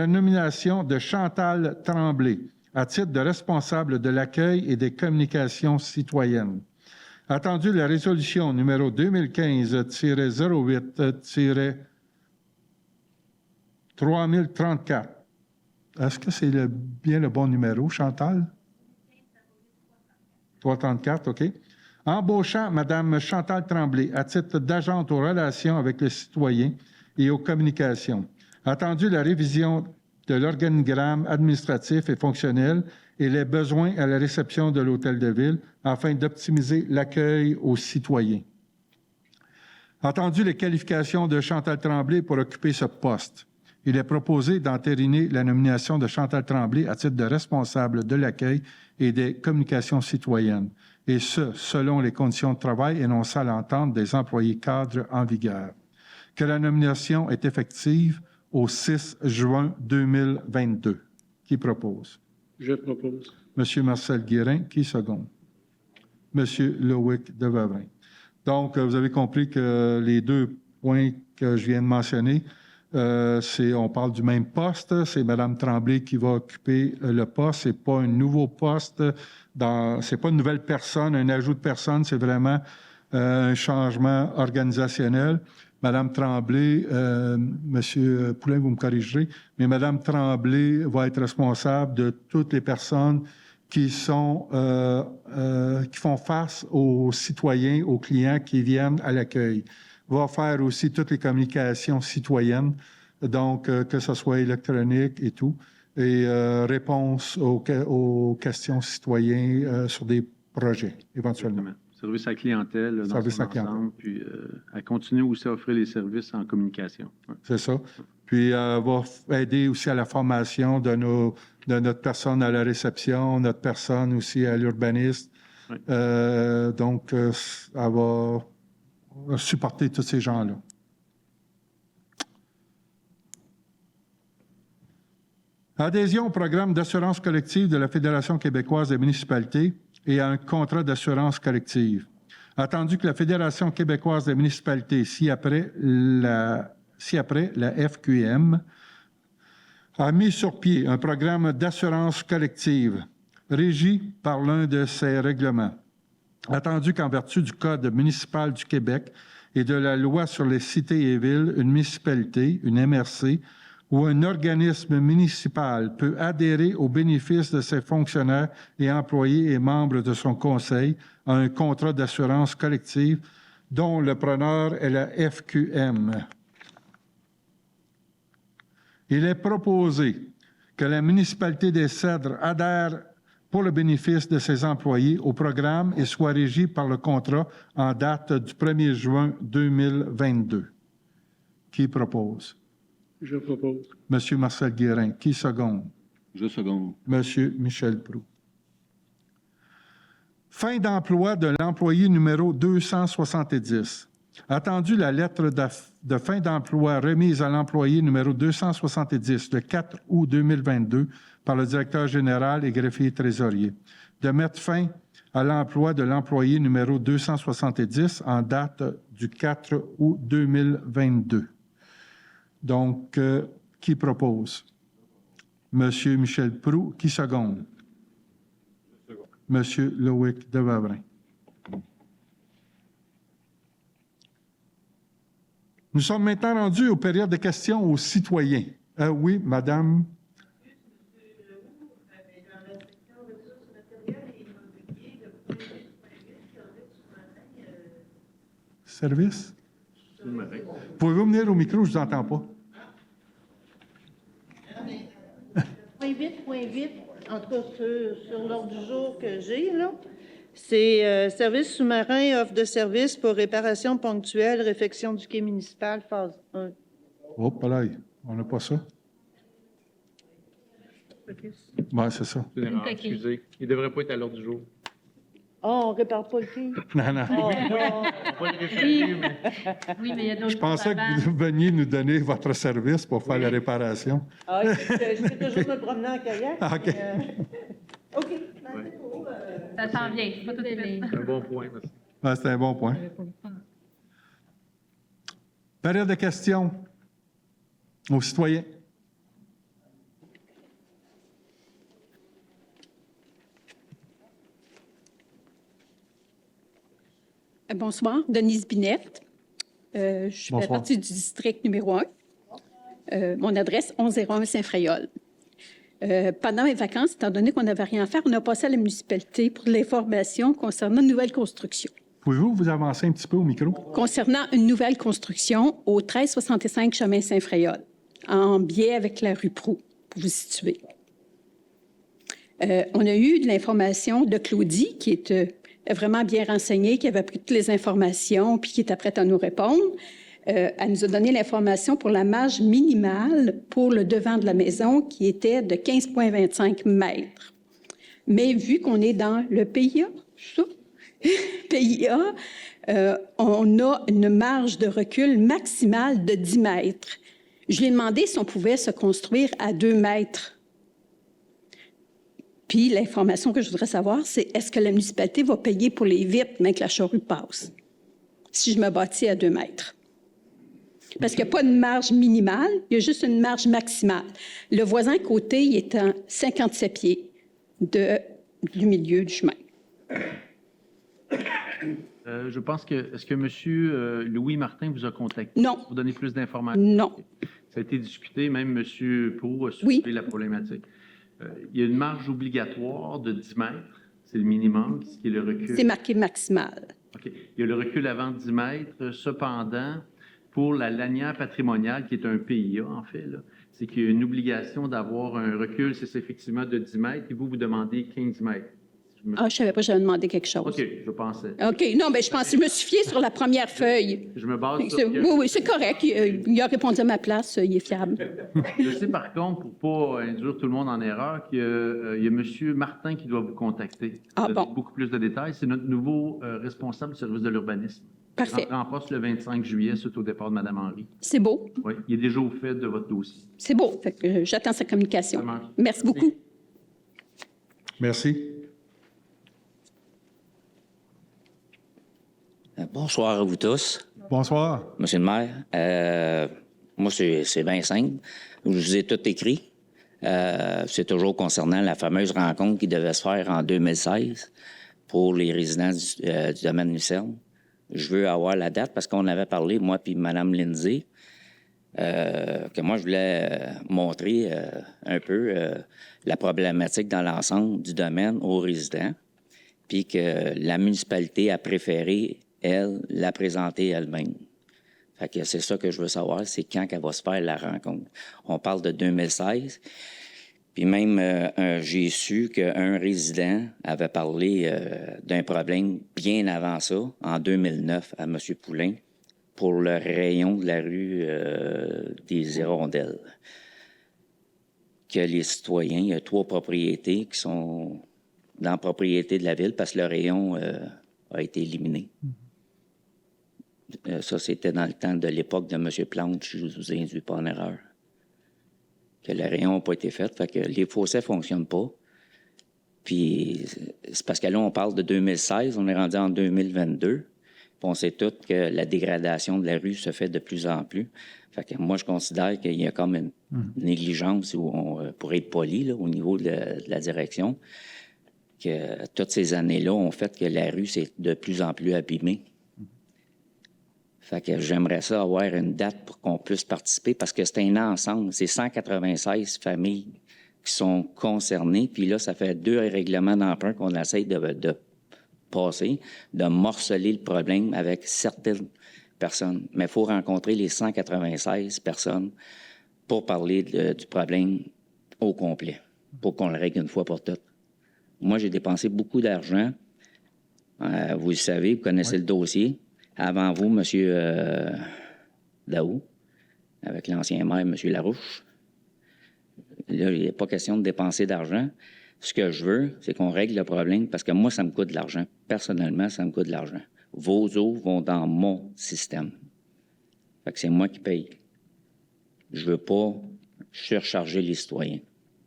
nomination de Chantal Tremblay à titre de responsable de l'accueil et des communications citoyennes. Attendu la résolution numéro 2015-08-3034. Est-ce que c'est bien le bon numéro, Chantal? 334, OK. Embauchant Mme Chantal Tremblay à titre d'agente aux relations avec les citoyens et aux communications. Attendu la révision de l'organigramme administratif et fonctionnel et les besoins à la réception de l'Hôtel de Ville afin d'optimiser l'accueil aux citoyens. Entendu les qualifications de Chantal Tremblay pour occuper ce poste, il est proposé d'entériner la nomination de Chantal Tremblay à titre de responsable de l'accueil et des communications citoyennes, et ce, selon les conditions de travail énoncées à l'entente des employés cadres en vigueur. Que la nomination est effective au 6 juin 2022. Qui propose? Je propose. Monsieur Marcel Guérin, qui seconde? Monsieur Loïc Devavrin. Donc, vous avez compris que les deux points que je viens de mentionner, on parle du même poste. C'est Mme Tremblay qui va occuper le poste. C'est pas un nouveau poste. C'est pas une nouvelle personne, un ajout de personne. C'est vraiment un changement organisationnel. Mme Tremblay, Monsieur Poulain, vous me corrigerez, mais Mme Tremblay va être responsable de toutes les personnes qui font face aux citoyens, aux clients qui viennent à l'accueil. Va faire aussi toutes les communications citoyennes, donc que ce soit électronique et tout, et réponse aux questions citoyennes sur des projets, éventuellement. Exactement. Service à la clientèle dans Service son à la clientèle. ensemble, puis à continuer aussi à offrir les services en communication. Ouais. C'est ça. Puis, va aider aussi à la formation de notre personne à la réception, notre personne aussi à l'urbanisme. Oui. Donc, elle va supporter tous ces gens-là. Adhésion au programme d'assurance collective de la Fédération québécoise des municipalités et à un contrat d'assurance collective. Attendu que la Fédération québécoise des municipalités, ci-après la FQM, a mis sur pied un programme d'assurance collective régi par l'un de ses règlements. Attendu qu'en vertu du Code municipal du Québec et de la Loi sur les cités et villes, une municipalité, une MRC, ou un organisme municipal peut adhérer aux bénéfices de ses fonctionnaires et employés et membres de son conseil à un contrat d'assurance collective dont le preneur est la FQM. Il est proposé que la municipalité des Cèdres adhère pour le bénéfice de ses employés au programme et soit régie par le contrat en date du 1er juin 2022. Qui propose? Je propose. Monsieur Marcel Guérin. Qui seconde? Je seconde. Monsieur Michel Proulx. Fin d'emploi de l'employé numéro 270. Attendu la lettre de fin d'emploi remise à l'employé numéro 270 le 4 août 2022 par le directeur général et greffier trésorier, de mettre fin à l'emploi de l'employé numéro 270 en date du 4 août 2022. Donc, qui propose? Monsieur Michel Proulx. Qui seconde? Monsieur Loïc Devavrin. Nous sommes maintenant rendus aux périodes de questions aux citoyens. Oui, madame. Service? Pouvez-vous venir au micro? Je ne vous entends pas. Point vite, en tout cas sur l'ordre du jour que j'ai, là. C'est service sous-marin, offre de service pour réparation ponctuelle, réfection du quai municipal, phase 1. Hop là, on n'a pas ça. Oui, c'est ça. C'est une erreur, excusez. Il ne devrait pas être à l'ordre du jour. Oh, on ne répare pas le quai? Non, non. Oh, non. On va pas le référer, mais... Oui, mais il y a d'autres Je pensais choses que vous veniez nous donner votre service pour faire la réparation. Ah, je fais toujours me promener en kayak. Ah, OK. OK. C'est beau, Ça s'en vient. Pas tout est fait. Un bon point, merci. Ah, c'est un bon point. Période de questions aux citoyens. Bonsoir, Denise Binette. Je fais Bonsoir. partie du district numéro 1. Mon adresse, 1101 Saint-Fréol. Pendant mes vacances, étant donné qu'on n'avait rien à faire, on a passé à la municipalité pour l'information concernant une nouvelle construction. Pouvez-vous vous avancer un petit peu au micro? Concernant une nouvelle construction au 1365 chemin Saint-Fréol, en biais avec la rue Proulx. pour vous situer. On a eu de l'information de Claudie, qui est vraiment bien renseignée, qui avait pris toutes les informations, puis qui était prête à nous répondre. Elle nous a donné l'information pour la marge minimale pour le devant de la maison, qui était de 15,25 mètres. Mais vu qu'on est dans le PIA, ça, PIA, on a une marge de recul maximale de 10 mètres. Je lui ai demandé si on pouvait se construire à 2 mètres. Puis l'information que je voudrais savoir, c'est est-ce que la municipalité va payer pour les vitres, mais que la charrue passe, si je me bâtis à 2 mètres? Parce qu'il n'y a pas de marge minimale, il y a juste une marge maximale. Le voisin à côté, il est à 57 pieds du milieu du chemin. Je pense que, est-ce que M. Louis Martin vous a contacté? Non. Pour vous donner plus d'informations? Non. Ça a été discuté, même M. Proulx a soulevé la problématique. Il y a une marge obligatoire de 10 mètres, c'est le minimum, ce qui est le recul. C'est marqué maximal. OK. Il y a le recul avant 10 mètres. Cependant, pour la lanière patrimoniale, qui est un PIA, en fait, là, c'est qu'il y a une obligation d'avoir un recul, c'est effectivement de 10 mètres, et vous demandez 15 mètres. Je ne savais pas que j'avais demandé quelque chose. OK, je pensais. OK, non, mais je me suis fiée sur la première feuille. Je me base sur... Oui, c'est correct. Il a répondu à ma place, il est fiable. Je sais par contre, pour ne pas induire tout le monde en erreur, qu'il y a M. Martin qui doit vous contacter. Ah Donner bon. beaucoup plus de détails. C'est notre nouveau responsable du service de l'urbanisme. Parfait. Il rentre en poste le 25 juillet, suite au départ de Mme Henry. C'est beau. Oui, il est déjà au fait de votre dossier. C'est beau. Fait que, j'attends sa communication. Ça marche. Merci beaucoup. Merci. Bonsoir à vous tous. Bonsoir. Monsieur le maire. Moi, c'est bien simple. Je vous ai tout écrit. C'est toujours concernant la fameuse rencontre qui devait se faire en 2016 pour les résidents du domaine Lucerne. Je veux avoir la date parce qu'on avait parlé, moi puis Mme Lindsay, que moi, je voulais montrer un peu la problématique dans l'ensemble du domaine aux résidents, puis que la municipalité a préféré, elle, la présenter elle-même. Fait que c'est ça que je veux savoir, c'est quand qu'elle va se faire la rencontre. On parle de 2016, puis même j'ai su qu'un résident avait parlé d'un problème bien avant ça, en 2009, à M. Poulain, pour le rayon de la rue des Hirondelles. Que les citoyens, il y a 3 propriétés qui sont dans la propriété de la ville parce que le rayon a été éliminé. Ça, c'était dans le temps de l'époque de M. Plante, je ne vous induis pas en erreur. Que le rayon n'a pas été fait, fait que les fossés ne fonctionnent pas. Puis c'est parce que là, on parle de 2016, on est rendu en 2022. Puis on sait tous que la dégradation de la rue se fait de plus en plus. Fait que moi, je considère qu'il y a comme une négligence, pour être poli, là, au niveau de la direction, que toutes ces années-là ont fait que la rue s'est de plus en plus abîmée. Fait que j'aimerais ça avoir une date pour qu'on puisse participer parce que c'est un ensemble. C'est 196 familles qui sont concernées. Puis là, ça fait 2 règlements d'emprunt qu'on essaye de passer, de morceler le problème avec certaines personnes. Mais il faut rencontrer les 196 personnes pour parler du problème au complet, pour qu'on le règle une fois pour toutes. Moi, j'ai dépensé beaucoup d'argent. Vous le savez, vous connaissez le dossier. Avant vous, M. Daou, avec l'ancien maire, M. Larouche. Là, il n'est pas question de dépenser d'argent. Ce que je veux, c'est qu'on règle le problème parce que moi, ça me coûte de l'argent. Personnellement, ça me coûte de l'argent. Vos eaux vont dans mon système. Fait que c'est moi qui paye. Je veux pas surcharger les citoyens.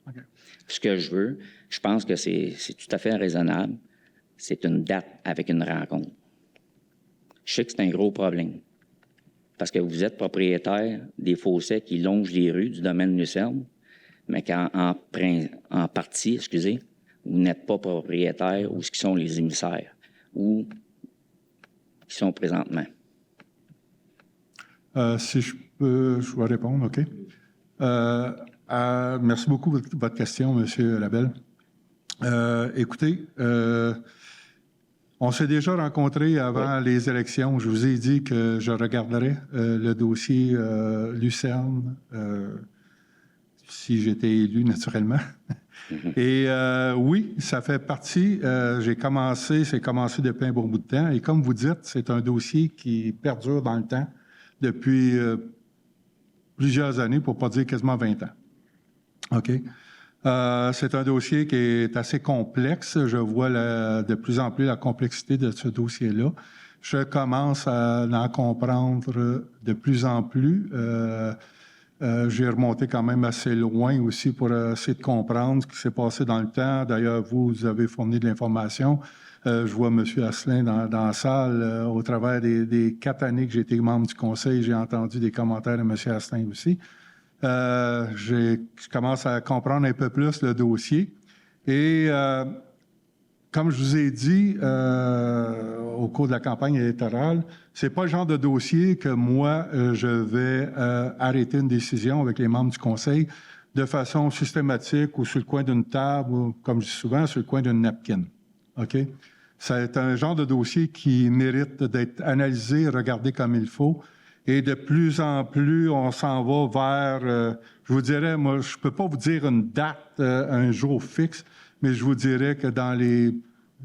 Okay. Ce que je veux, je pense que c'est tout à fait raisonnable. C'est une date avec une rencontre. Je sais que c'est un gros problème. Parce que vous êtes propriétaire des fossés qui longent les rues du domaine Lucerne, mais qu'en partie, vous n'êtes pas propriétaire ou ce qui sont les émissaires, ou qui sont présentement. Si je peux, je vais répondre, OK. Merci beaucoup pour votre question, M. Labelle. Écoutez, on s'est déjà rencontrés avant les élections. Je vous ai dit que je regarderais le dossier Lucerne. si j'étais élu, naturellement. Et oui, ça fait partie. C'est commencé depuis un bon bout de temps. Et comme vous dites, c'est un dossier qui perdure dans le temps depuis plusieurs années, pour ne pas dire quasiment 20 ans. OK? C'est un dossier qui est assez complexe. Je vois de plus en plus la complexité de ce dossier-là. Je commence à en comprendre de plus en plus. J'ai remonté quand même assez loin aussi pour essayer de comprendre ce qui s'est passé dans le temps. D'ailleurs, vous avez fourni de l'information. Je vois M. Asselin dans la salle. Au travers des 4 années que j'ai été membre du conseil, j'ai entendu des commentaires de M. Asselin aussi. Je commence à comprendre un peu plus le dossier. Et comme je vous ai dit au cours de la campagne électorale, c'est pas le genre de dossier que moi, je vais arrêter une décision avec les membres du conseil de façon systématique ou sur le coin d'une table ou, comme je dis souvent, sur le coin d'une napkin. OK? C'est un genre de dossier qui mérite d'être analysé, regardé comme il faut. Et de plus en plus, on s'en va vers, je vous dirais, moi, je peux pas vous dire une date, un jour fixe, mais je vous dirais que dans les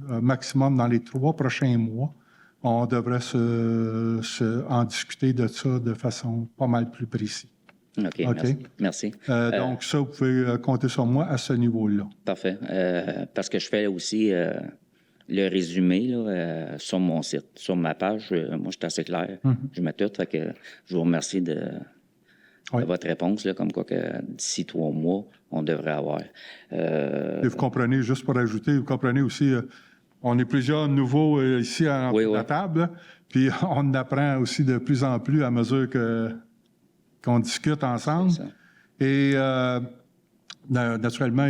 maximum dans les 3 prochains mois, on devrait en discuter de ça de façon pas mal plus précise. OK, merci. Donc ça, vous pouvez compter sur moi à ce niveau-là. Parfait. Parce que je fais aussi le résumé là, sur mon site, sur ma page. Moi, je suis assez clair. Je mets tout. Fait que je vous remercie de votre réponse, là, comme quoi que d'ici 3 mois, on devrait avoir. Et vous comprenez, juste pour ajouter, vous comprenez aussi, on est plusieurs nouveaux ici à la table, puis on apprend aussi de plus en plus à mesure qu'on discute ensemble. Et naturellement,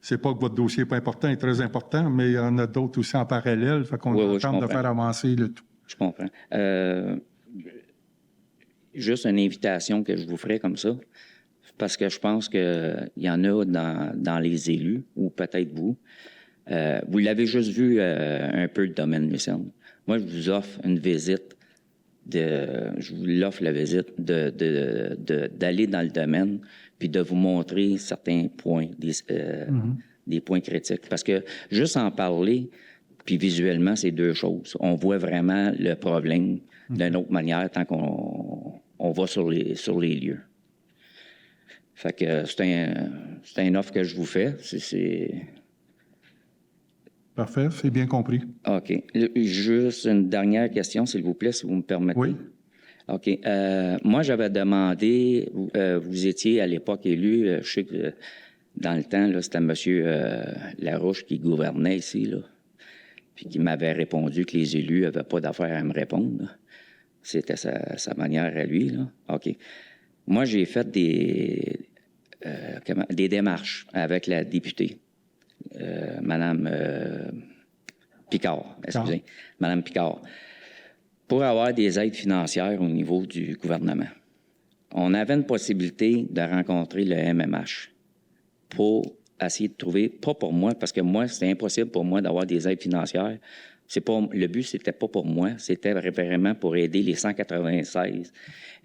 c'est pas que votre dossier n'est pas important, il est très important, mais il y en a d'autres aussi en parallèle, fait qu'on tente de faire avancer le tout. Je comprends. Juste une invitation que je vous ferai comme ça, parce que je pense qu'il y en a dans les élus, ou peut-être vous. Vous l'avez juste vu un peu le domaine Lucerne. Moi, je vous offre une visite, je vous l'offre la visite d'aller dans le domaine puis de vous montrer certains points, des points critiques. Parce que juste en parler, puis visuellement, c'est 2 choses. On voit vraiment le problème d'une autre manière tant qu'on va sur les lieux. Fait que c'est une offre que je vous fais. Parfait, c'est bien compris. OK. Juste une dernière question, s'il vous plaît, si vous me permettez. Oui. OK. Moi, j'avais demandé, vous étiez à l'époque élu, je sais que dans le temps, là, c'était M. Larouche qui gouvernait ici, là, puis qui m'avait répondu que les élus n'avaient pas d'affaire à me répondre. Là. C'était sa manière à lui. Là. OK. Moi, j'ai fait des démarches avec la députée. Madame Picard, excusez, Madame Picard, pour avoir des aides financières au niveau du gouvernement. On avait une possibilité de rencontrer le MMH pour essayer de trouver, pas pour moi, parce que moi, c'était impossible pour moi d'avoir des aides financières. Le but, c'était pas pour moi, c'était vraiment pour aider les 196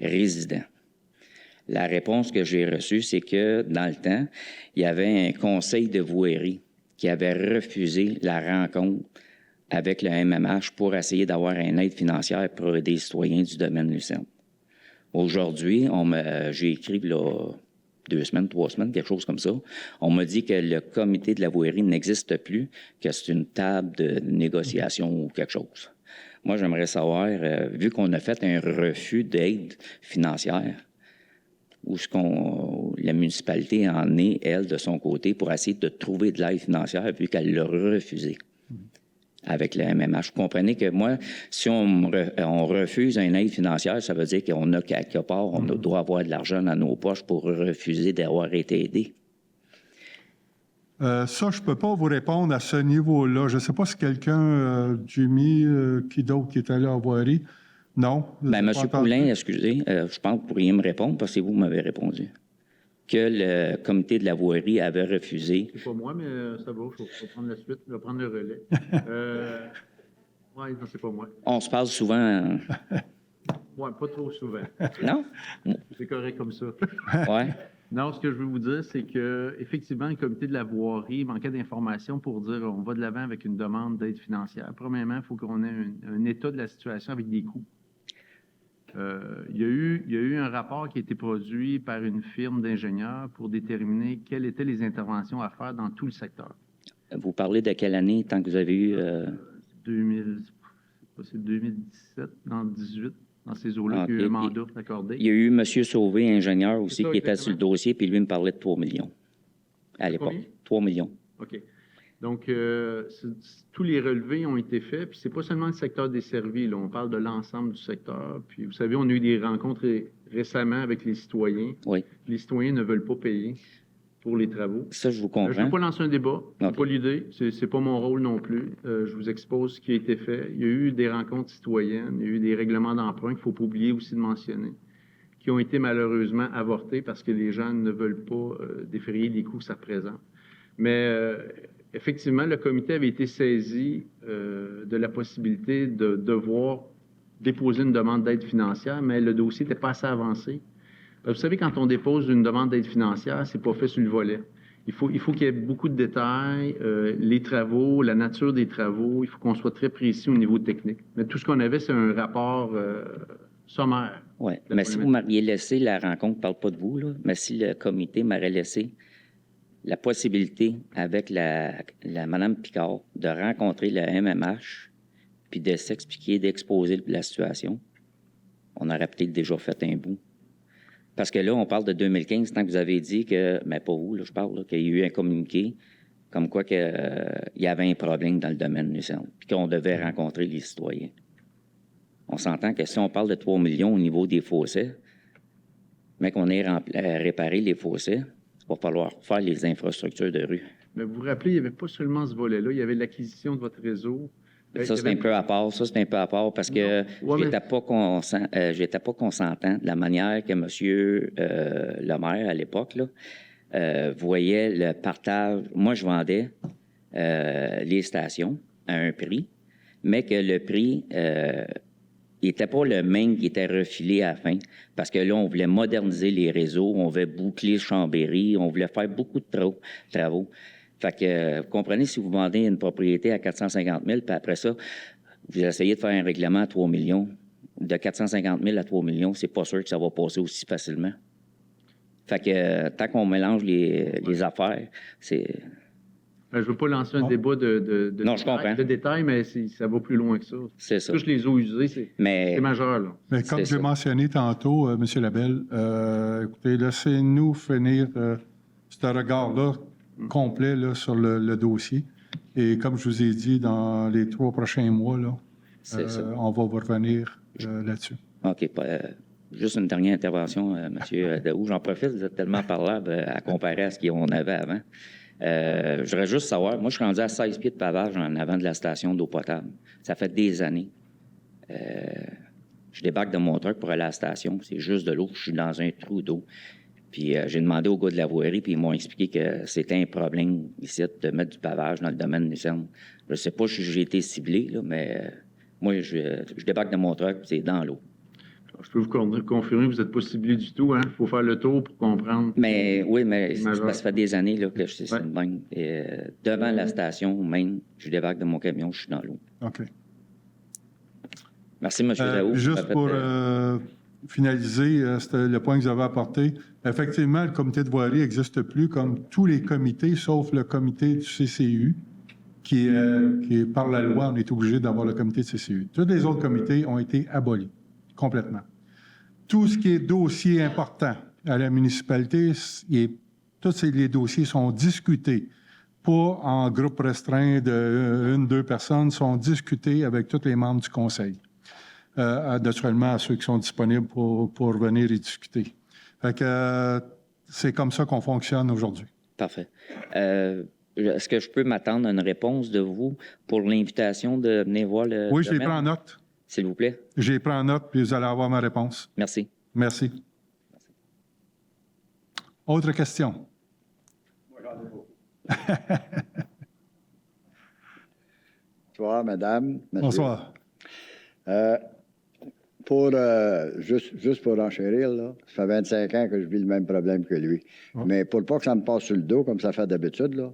résidents. La réponse que j'ai reçue, c'est que dans le temps, il y avait un conseil de voirie qui avait refusé la rencontre avec le MMH pour essayer d'avoir une aide financière pour aider les citoyens du domaine Lucerne. Aujourd'hui, j'ai écrit là, 2 semaines, 3 semaines, quelque chose comme ça. On m'a dit que le comité de la voirie n'existe plus, que c'est une table de négociation ou quelque chose. Moi, j'aimerais savoir, vu qu'on a fait un refus d'aide financière, où la municipalité en est, elle, de son côté, pour essayer de trouver de l'aide financière, vu qu'elle l'a refusé avec le MMH. Vous comprenez que moi, si on refuse une aide financière, ça veut dire qu'on a quelque part, on doit avoir de l'argent dans nos poches pour refuser d'avoir été aidé. Ça, je ne peux pas vous répondre à ce niveau-là. Je ne sais pas si quelqu'un, Jimmy, qui d'autre qui est allé en voirie. Non. Bien, M. Poulin, excusez, je pense que vous pourriez me répondre parce que vous m'avez répondu. Que le comité de la voirie avait refusé. C'est pas moi, mais ça va, je vais prendre la suite, je vais prendre le relais. Oui, non, c'est pas moi. On se parle souvent. Ouais, pas trop souvent. Non? C'est correct comme ça. Ouais. Non, ce que je veux vous dire, c'est que effectivement, le comité de la voirie manquait d'informations pour dire on va de l'avant avec une demande d'aide financière. Premièrement, il faut qu'on ait un état de la situation avec des coûts. Il y a eu un rapport qui a été produit par une firme d'ingénieurs pour déterminer quelles étaient les interventions à faire dans tout le secteur. Vous parlez de quelle année, tant que vous avez eu... 2017, dans 2018, dans ces eaux-là, qu'il y a eu un mandat accordé. Il y a eu M. Sauvé, ingénieur aussi, C'est ça, qui était sur le exactement. dossier, puis lui me parlait de 3 millions à l'époque. Combien? 3 millions. OK. Donc, tous les relevés ont été faits, puis c'est pas seulement le secteur desservi, là, on parle de l'ensemble du secteur. Puis, vous savez, on a eu des rencontres récemment avec les citoyens. Oui. Les citoyens ne veulent pas payer pour les travaux. Ça, je vous Je ne comprends. veux pas lancer un débat, c'est OK. pas l'idée, c'est pas mon rôle non plus. Je vous expose ce qui a été fait. Il y a eu des rencontres citoyennes, il y a eu des règlements d'emprunt qu'il ne faut pas oublier aussi de mentionner, qui ont été malheureusement avortés parce que les gens ne veulent pas défrayer les coûts que ça représente. Mais effectivement, le comité avait été saisi de la possibilité de devoir déposer une demande d'aide financière, mais le dossier n'était pas assez avancé. Vous savez, quand on dépose une demande d'aide financière, c'est pas fait sur le volet. Il faut qu'il y ait beaucoup de détails, les travaux, la nature des travaux. Il faut qu'on soit très précis au niveau technique. Mais tout ce qu'on avait, c'est un rapport sommaire. Oui. Mais si vous m'aviez laissé, la rencontre ne parle pas de vous, là, mais si le comité m'aurait laissé la possibilité avec la Mme Picard de rencontrer le MMH puis de s'expliquer, d'exposer la situation, on aurait peut-être déjà fait un bout. Parce que là, on parle de 2015, tant que vous avez dit que, mais pas vous, là, je parle, là, qu'il y a eu un communiqué comme quoi il y avait un problème dans le domaine nucléaire, puis qu'on devait rencontrer les citoyens. On s'entend que si on parle de 3 millions au niveau des fossés, mais qu'on ait réparé les fossés, il va falloir faire les infrastructures de rue. Mais vous vous rappelez, il n'y avait pas seulement ce volet-là, il y avait l'acquisition de votre réseau. Ça, c'est un peu à part. Ça, c'est un peu à part parce que j'étais pas consentant de la manière que M. le maire, à l'époque, là, voyait le partage. Moi, je vendais les stations à un prix, mais que le prix n'était pas le même qui était refilé à la fin. Parce que là, on voulait moderniser les réseaux, on voulait boucler Chambéry, on voulait faire beaucoup de travaux. Fait que, vous comprenez, si vous vendez une propriété à 450 000, puis après ça, vous essayez de faire un règlement à 3 millions, de 450 000 à 3 millions, c'est pas sûr que ça va passer aussi facilement. Fait que, tant qu'on mélange les affaires, c'est... Je ne veux pas lancer un débat Non, je comprends. de détails, mais ça va plus loin que ça. C'est ça. Touche les eaux usées, c'est majeur, là. Mais comme C'est j'ai ça. mentionné tantôt, M. Labelle, écoutez, laissez-nous finir ce regard-là complet là, sur le dossier. Et comme je vous ai dit, dans les 3 prochains mois, là, on va vous revenir là-dessus. OK. Juste une dernière intervention, M. Daou. J'en profite, vous êtes tellement parlable à comparer à ce qu'on avait avant. Je voudrais juste savoir, moi, je suis rendu à 16 pieds de pavage en avant de la station d'eau potable. Ça fait des années. Je débarque de mon truck pour aller à la station. C'est juste de l'eau. Je suis dans un trou d'eau. Puis j'ai demandé au gars de la voirie, puis ils m'ont expliqué que c'était un problème ici de mettre du pavage dans le domaine Lucerne. Je ne sais pas si j'ai été ciblé, là, mais moi, je débarque de mon truck, c'est dans l'eau. Je peux vous confirmer que vous n'êtes pas ciblé du tout. Il faut faire le tour pour comprendre. Mais oui, mais ça fait des années là, que c'est Ouais. une même. Devant la station même, je débarque de mon camion, je suis dans l'eau. OK. Merci, M. Daou. Juste pour finaliser c'était le point que vous avez apporté, effectivement, le comité de voirie n'existe plus comme tous les comités, sauf le comité du CCU, qui est par la loi, on est obligé d'avoir le comité de CCU. Tous les autres comités ont été abolis, complètement. Tout ce qui est dossier important à la municipalité, tous les dossiers sont discutés, pas en groupe restreint de 1-2 personnes, sont discutés avec tous les membres du conseil. Naturellement, à ceux qui sont disponibles pour venir y discuter. Fait que c'est comme ça qu'on fonctionne aujourd'hui. Parfait. Est-ce que je peux m'attendre à une réponse de vous pour l'invitation de venir voir le Oui, je les domaine? prends en note. S'il vous plaît. Je les prends en note, puis vous allez avoir ma réponse. Merci. Merci. Autre question? Bonsoir, madame. Monsieur. Bonsoir. Juste pour enchérir, là, ça fait 25 ans que je vis le même problème que lui. Mais pour pas que ça me passe sur le dos, comme ça fait d'habitude, là,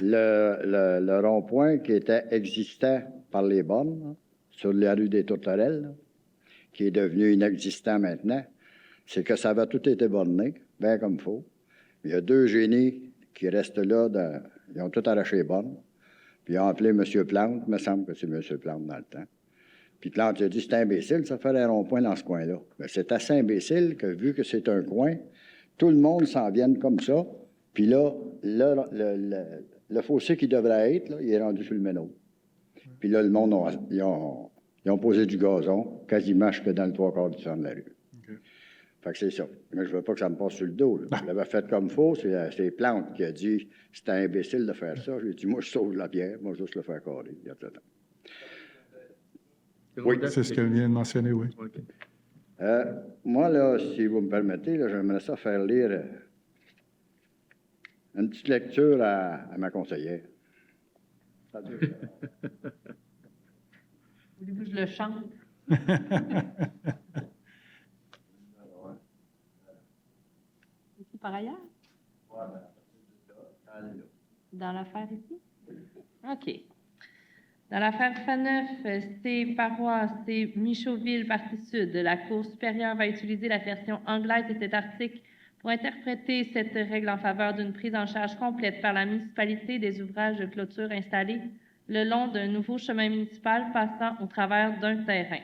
le rond-point qui était existant par les bornes, là, sur la rue des Tourterelles, là, qui est devenu inexistant maintenant, c'est que ça avait tout été borné, bien comme il faut. Il y a 2 génies qui restent là, ils ont tout arraché les bornes, puis ils ont appelé M. Plante, il me semble que c'est M. Plante dans le temps. Puis Plante, il a dit, c'est imbécile, ça fait un rond-point dans ce coin-là. Mais c'est assez imbécile que, vu que c'est un coin, tout le monde s'en vienne comme ça, puis là le fossé qui devrait être, là, il est rendu sur le méno. Puis là, le monde, ils ont posé du gazon, quasiment jusque dans le 3/4 du centre de la rue. Okay. Fait que c'est ça. Mais je veux pas que ça me passe sur le dos. Je l'avais fait comme il faut. C'est Plante qui a dit c'était imbécile de faire ça. J'ai dit, moi, je sauve la pierre. Moi, je vais juste le faire carrer. Il y a tout le temps. Oui, c'est ce qu'elle vient de mentionner, oui. Okay. Moi, là, si vous me permettez, là, j'aimerais ça faire lire une petite lecture à ma conseillère. Voulez-vous que je le chante? Ici, par ailleurs? Dans l'affaire ici? OK. Dans l'affaire Faneuf, c'est Paroisse, c'est Michauville, partie sud. La Cour supérieure va utiliser la version anglaise de cet article pour interpréter cette règle en faveur d'une prise en charge complète par la municipalité des ouvrages de clôture installés le long d'un nouveau chemin municipal passant au travers d'un terrain.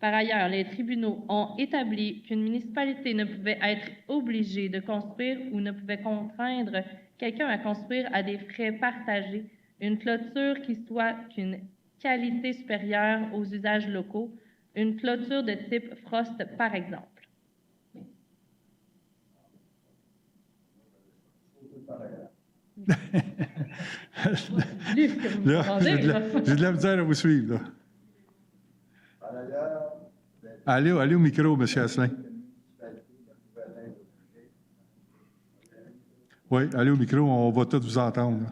Par ailleurs, les tribunaux ont établi qu'une municipalité ne pouvait être obligée de construire ou ne pouvait contraindre quelqu'un à construire à des frais partagés une clôture qui soit d'une qualité supérieure aux usages locaux, une clôture de type Frost, par exemple. J'ai de la misère à vous suivre, là. Allez au micro, M. Asselin. Oui, allez au micro, on va tous vous entendre.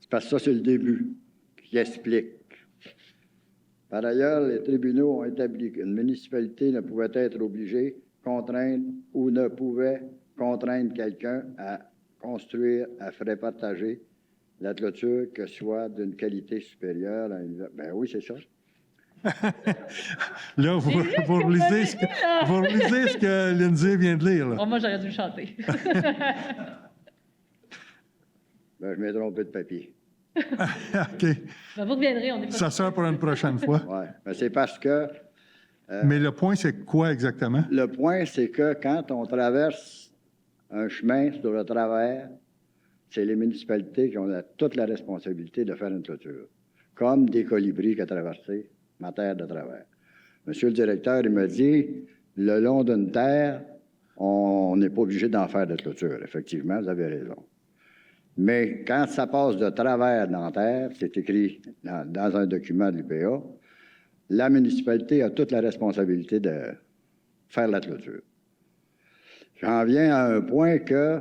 C'est parce que ça, c'est le début qui explique. Par ailleurs, les tribunaux ont établi qu'une municipalité ne pouvait être obligée, contraindre ou ne pouvait contraindre quelqu'un à construire à frais partagés la clôture que soit d'une qualité supérieure à une... Ben oui, c'est ça. Là, vous relisez ce que Lindsay vient de lire. Là. Oh, moi, j'aurais dû le chanter. Ben, je m'ai trompé de papier. OK. Ben, vous reviendrez, on est pas... Ça sert pour une prochaine fois. Oui, ben, c'est parce que... Mais le point, c'est quoi exactement? Le point, c'est que quand on traverse un chemin sur le travers, c'est les municipalités qui ont toute la responsabilité de faire une clôture. Comme des colibris qui ont traversé ma terre de travers. Monsieur le directeur, il m'a dit, le long d'une terre, on n'est pas obligé d'en faire de clôture. Effectivement, vous avez raison. Mais quand ça passe de travers dans la terre, c'est écrit dans un document de l'UPA, la municipalité a toute la responsabilité de faire la clôture. J'en viens à un point que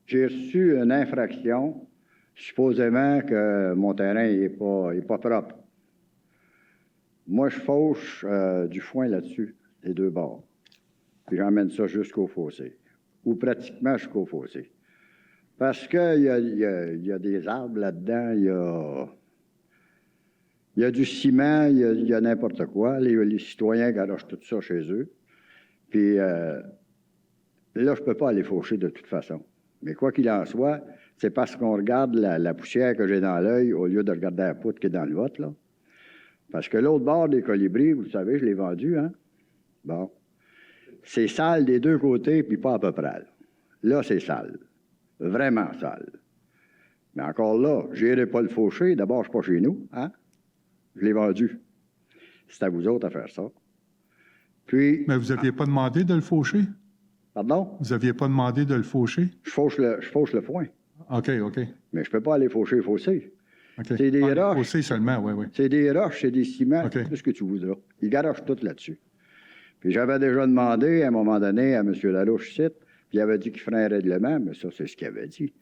j'ai reçu une infraction, supposément que mon terrain n'est pas propre. Moi, je fauche du foin là-dessus, les 2 bords. Puis j'emmène ça jusqu'au fossé, ou pratiquement jusqu'au fossé. Parce qu'il y a des arbres là-dedans, il y a du ciment, il y a n'importe quoi. Les citoyens garochent tout ça chez eux. Puis là, je ne peux pas aller faucher de toute façon. Mais quoi qu'il en soit, c'est parce qu'on regarde la poussière que j'ai dans l'œil au lieu de regarder la poutre qui est dans le vote, là. Parce que l'autre bord des colibris, vous le savez, je l'ai vendu, hein? Bon. C'est sale des 2 côtés, puis pas à peu près. Là, c'est sale. Vraiment sale. Mais encore là, je n'irai pas le faucher. D'abord, je ne suis pas chez nous, hein? Je l'ai vendu. C'est à vous autres à faire ça. Puis... Mais vous n'aviez pas demandé de le faucher? Pardon? Vous n'aviez pas demandé de le faucher? Je fauche le foin. OK. Mais je ne peux pas aller faucher le fossé. Okay. C'est des roches. Fossé seulement, oui. C'est des roches, c'est des ciments, tout ce que tu voudras. Ils garochent tout là-dessus. Puis j'avais déjà demandé à un moment donné à M. Larouche, puis il avait dit qu'il ferait un règlement, mais ça, c'est ce qu'il avait dit.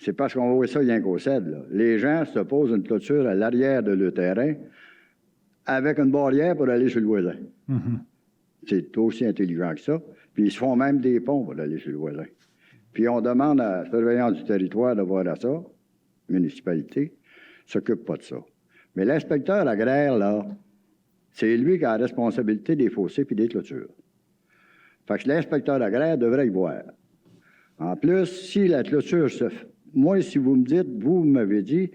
C'est parce qu'on voit ça rien qu'au CED, là. Les gens se posent une clôture à l'arrière de leur terrain avec une barrière pour aller sur le voisin. C'est aussi intelligent que ça. Puis ils se font même des ponts pour aller sur le voisin. Puis on demande à la surveillance du territoire de voir à ça, municipalité, s'occupe pas de ça. Mais l'inspecteur agraire, là, c'est lui qui a la responsabilité des fossés puis des clôtures. Fait que l'inspecteur agraire devrait y voir. En plus, si la clôture se fait, moi, si vous me dites, vous m'avez dit,